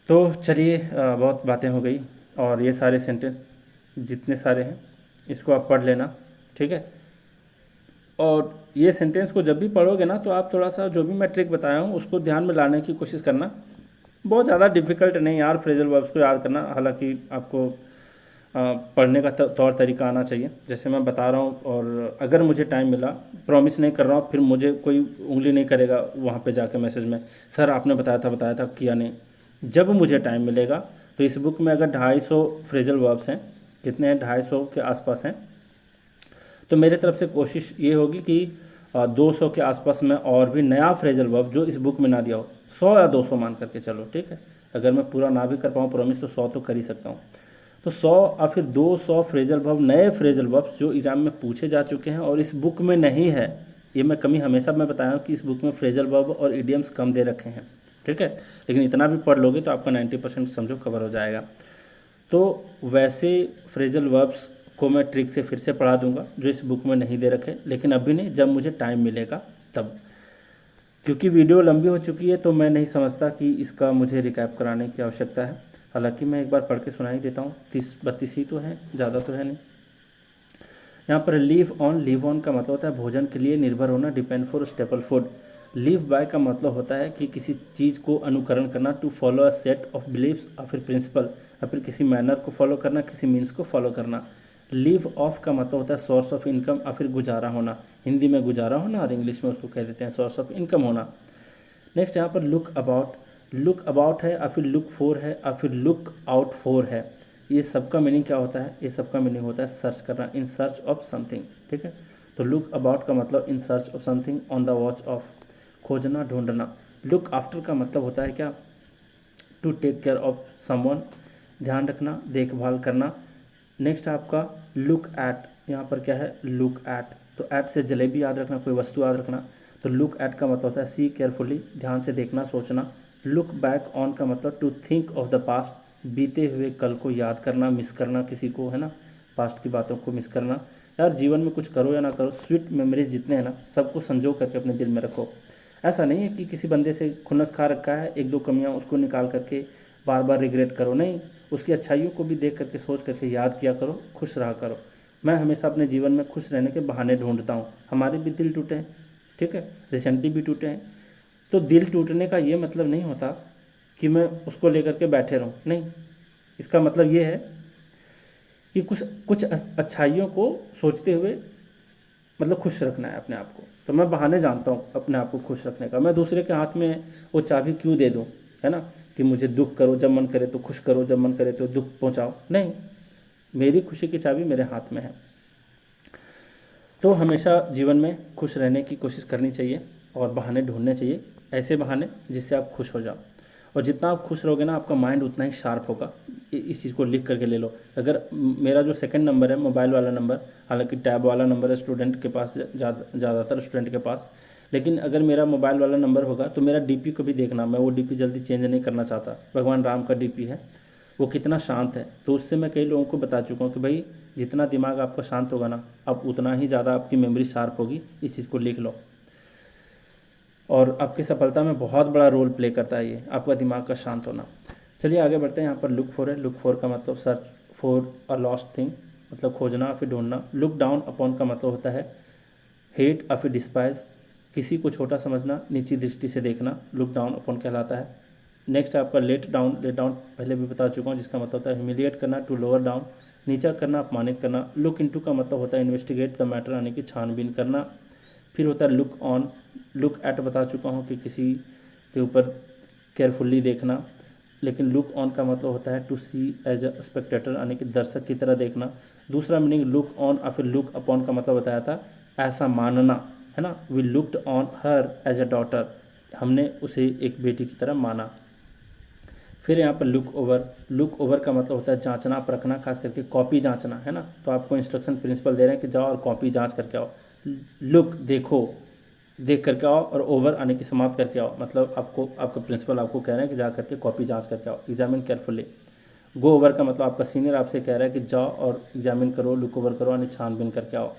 तो चलिए, बहुत बातें हो गई, और ये सारे सेंटेंस जितने सारे हैं इसको आप पढ़ लेना, ठीक है। और ये सेंटेंस को जब भी पढ़ोगे ना, तो आप थोड़ा सा जो भी मैं ट्रिक बताया हूँ उसको ध्यान में लाने की कोशिश करना। बहुत ज़्यादा डिफिकल्ट नहीं यार फ्रेजल वर्ब्स को याद करना, हालांकि आपको पढ़ने का तौर तरीका आना चाहिए जैसे मैं बता रहा हूँ। और अगर मुझे टाइम मिला, प्रॉमिस नहीं कर रहा हूँ, फिर मुझे कोई उंगली नहीं करेगा वहाँ पे जाके मैसेज में, सर आपने बताया था किया नहीं। जब मुझे टाइम मिलेगा, तो इस बुक में अगर 250 फ्रेजल वर्ब्स हैं, कितने हैं, 250 के आसपास हैं, तो मेरे तरफ से कोशिश ये होगी कि 200 के आसपास में और भी नया फ्रेजल वर्ब जो इस बुक में ना दिया हो, 100 या 200 मान करके चलो, ठीक है। अगर मैं पूरा ना भी कर पाऊँ प्रॉमिस, तो 100 तो कर ही सकता हूँ। तो 100 और फिर 200 फ्रेजल वर्ब, नए फ्रेजल वर्ब्स जो एग्जाम में पूछे जा चुके हैं और इस बुक में नहीं है। ये मैं कमी हमेशा मैं बताया हूँ कि इस बुक में फ्रेजल वर्ब और इडियम्स कम दे रखे हैं, ठीक है। लेकिन इतना भी पढ़ लोगे तो आपका 90% समझो कवर हो जाएगा। तो वैसे फ्रेजल वर्ब्स को मैं ट्रिक से फिर से पढ़ा दूंगा जो इस बुक में नहीं दे रखे, लेकिन अभी नहीं, जब मुझे टाइम मिलेगा तब। क्योंकि वीडियो लंबी हो चुकी है, तो मैं नहीं समझता कि इसका मुझे रिकैप कराने की आवश्यकता है। हालांकि मैं एक बार पढ़ के सुना ही देता हूँ, 30-32 ही तो है, ज़्यादा तो है नहीं। यहाँ पर लिव ऑन का मतलब होता है भोजन के लिए निर्भर होना, depend for staple food. Live by का मतलब होता है कि किसी चीज़ को अनुकरण करना, to follow a set of beliefs और फिर प्रिंसिपल, और फिर किसी मैनर को फॉलो करना, किसी मीन्स को फॉलो करना। लिव ऑफ का मतलब होता है सोर्स ऑफ इनकम और फिर गुजारा होना, हिंदी में गुजारा होना और इंग्लिश में उसको कह देते हैं सोर्स ऑफ इनकम होना। नेक्स्ट यहाँ पर लुक अबाउट है और फिर लुक फॉर है और फिर लुक आउट फॉर है। ये सबका मीनिंग क्या होता है, ये सबका मीनिंग होता है सर्च करना, इन सर्च ऑफ समथिंग, ठीक है। तो लुक अबाउट का मतलब in search of something, on the watch of, खोजना ढूंढना। लुक आफ्टर का मतलब होता है क्या, to take care of someone, ध्यान रखना, देखभाल करना। नेक्स्ट आपका लुक एट, यहाँ पर क्या है, लुक एट, तो एट से जलेबी याद रखना, कोई वस्तु याद रखना। तो लुक एट का मतलब होता है सी केयरफुली, ध्यान से देखना, सोचना। लुक बैक ऑन का मतलब to think of the past, बीते हुए कल को याद करना, मिस करना किसी को, है ना, पास्ट की बातों को मिस करना। यार जीवन में कुछ करो या ना करो, स्वीट मेमोरीज जितने हैं ना, सबको संजो करके अपने दिल में रखो। ऐसा नहीं है कि किसी बंदे से खुन्नस खा रखा है, एक दो कमियां उसको निकाल करके बार बार रिग्रेट करो, नहीं, उसकी अच्छाइयों को भी देख करके सोच करके याद किया करो, खुश रहा करो। मैं हमेशा अपने जीवन में खुश रहने के बहाने ढूंढता हूँ। हमारे भी दिल टूटे हैं, ठीक है, रिसेंटली भी टूटे हैं। तो दिल टूटने का ये मतलब नहीं होता कि मैं उसको लेकर के बैठे रहूँ, नहीं। इसका मतलब ये है कि कुछ कुछ अच्छाइयों को सोचते हुए मतलब खुश रखना है अपने आप को। तो मैं बहाने जानता हूँ अपने आप को खुश रखने का। मैं दूसरे के हाथ में वो चाबी क्यों दे दूँ, है ना, कि मुझे दुख करो, जब मन करे तो खुश करो, जब मन करे तो दुख पहुँचाओ, नहीं। मेरी खुशी की चाबी मेरे हाथ में है। तो हमेशा जीवन में खुश रहने की कोशिश करनी चाहिए और बहाने ढूंढने चाहिए, ऐसे बहाने जिससे आप खुश हो जाओ। और जितना आप खुश रहोगे ना, आपका माइंड उतना ही शार्प होगा। इस चीज़ को लिख करके ले लो। अगर मेरा जो सेकंड नंबर है मोबाइल वाला नंबर, हालांकि टैब वाला नंबर है स्टूडेंट के पास, ज़्यादातर स्टूडेंट के पास, लेकिन अगर मेरा मोबाइल वाला नंबर होगा तो मेरा डीपी को भी देखना। मैं वो डीपी जल्दी चेंज नहीं करना चाहता। भगवान राम का डीपी है, वो कितना शांत है। तो उससे मैं कई लोगों को बता चुका हूँ कि भाई जितना दिमाग आपका शांत होगा ना, अब उतना ही ज़्यादा आपकी मेमोरी शार्प होगी। इस चीज़ को लिख लो। और आपकी सफलता में बहुत बड़ा रोल प्ले करता है ये, आपका दिमाग का शांत होना। चलिए आगे बढ़ते हैं। यहाँ पर लुक फॉर है। लुक फॉर का मतलब search for a lost thing, मतलब खोजना फिर ढूंढना। लुक डाउन अपॉन का मतलब होता है हेट और फिर डिस्पाइज, किसी को छोटा समझना, नीची दृष्टि से देखना, लुक डाउन अपॉन कहलाता है। नेक्स्ट है आपका लेट डाउन पहले भी बता चुका हूँ, जिसका मतलब होता है ह्यूमिलिएट करना, टू लोअर डाउन, नीचा करना, अपमानित करना। लुक इनटू का मतलब होता है इन्वेस्टिगेट द मैटर, यानी कि छानबीन करना। फिर होता है लुक ऑन। लुक एट बता चुका हूँ कि किसी के ऊपर केयरफुल्ली देखना। लेकिन लुक ऑन का मतलब होता है to see as a spectator, यानी कि दर्शक की तरह देखना। दूसरा मीनिंग लुक ऑन और फिर लुक अपॉन का मतलब बताया था ऐसा मानना, है ना। We looked on her as a daughter, हमने उसे एक बेटी की तरह माना। फिर यहाँ पर लुक ओवर का मतलब होता है जांचना परखना, खास करके कॉपी जांचना, है ना। तो आपको इंस्ट्रक्शन प्रिंसिपल दे रहे हैं कि जाओ और कॉपी जांच करके आओ। लुक देखो, देख करके आओ और ओवर आने की समाप्त करके आओ, मतलब आपको आपका प्रिंसिपल आपको कह रहे हैं कि जा करके कॉपी जांच करके आओ, एग्जामिन केयरफुली। गो ओवर का मतलब आपका सीनियर आपसे कह रहा है कि जाओ और एग्जामिन करो, लुक ओवर करो, यानी छानबीन करके आओ।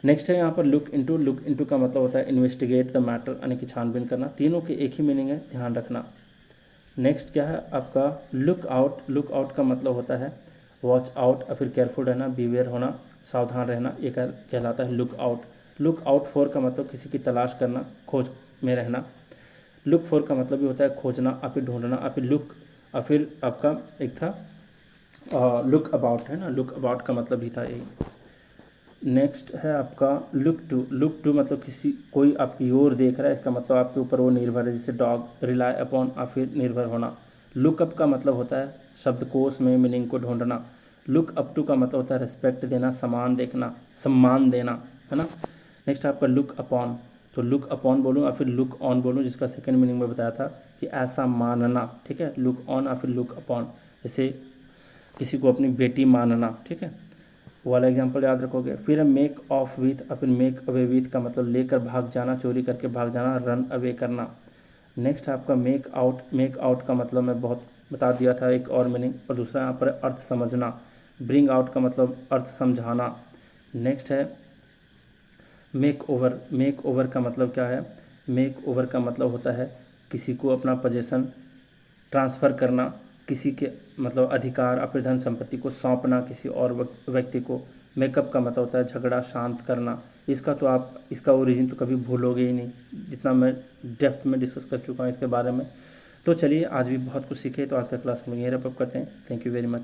नेक्स्ट है यहाँ पर लुक इनटू का मतलब होता है इन्वेस्टिगेट द मैटर, यानी कि छानबीन करना। तीनों के एक ही मीनिंग है, ध्यान रखना। नेक्स्ट क्या है आपका लुक आउट का मतलब होता है वॉच आउट और फिर केयरफुल रहना, बीवेयर होना, सावधान रहना, ये कहलाता है लुक आउट फॉर का मतलब किसी की तलाश करना, खोज में रहना। लुक फॉर का मतलब भी होता है खोजना और फिर ढूंढना, और फिर लुक और फिर आपका एक था लुक अबाउट, है ना, लुक अबाउट का मतलब भी था यही। नेक्स्ट है आपका लुक टू मतलब किसी कोई आपकी ओर देख रहा है, इसका मतलब आपके ऊपर वो निर्भर है, जैसे डॉग, रिलाई अपॉन और फिर निर्भर होना। लुकअप का मतलब होता है शब्दकोश में मीनिंग को ढूंढना। लुक अप टू का मतलब होता है रिस्पेक्ट देना, सम्मान देना, है ना। नेक्स्ट आपका लुक अपॉन, तो लुक अपॉन बोलूँ या फिर लुक ऑन बोलूँ, जिसका सेकंड मीनिंग में बताया था कि ऐसा मानना, ठीक है। लुक ऑन या फिर लुक अपॉन, जैसे किसी को अपनी बेटी मानना, ठीक है, वो वाला एग्जाम्पल याद रखोगे। फिर मेक ऑफ विथ और फिर मेक अवे विथ का मतलब लेकर भाग जाना, चोरी करके भाग जाना, रन अवे करना। नेक्स्ट है आपका मेक आउट का मतलब मैं बहुत बता दिया था, एक और मीनिंग, और दूसरा यहाँ पर अर्थ समझना। ब्रिंग आउट का मतलब अर्थ समझाना। नेक्स्ट है मेक ओवर का मतलब क्या है, मेक ओवर का मतलब होता है किसी को अपना पोजेशन ट्रांसफ़र करना, किसी के मतलब अधिकार अपने धन संपत्ति को सौंपना किसी और व्यक्ति को। मेकअप का मतलब होता है झगड़ा शांत करना। इसका तो आप इसका ओरिजिन तो कभी भूलोगे ही नहीं, जितना मैं डेप्थ में डिस्कस कर चुका हूँ इसके बारे में। तो चलिए आज भी बहुत कुछ सीखे, तो आज का क्लास हम यहीं रैप अप करते हैं। Thank you very much.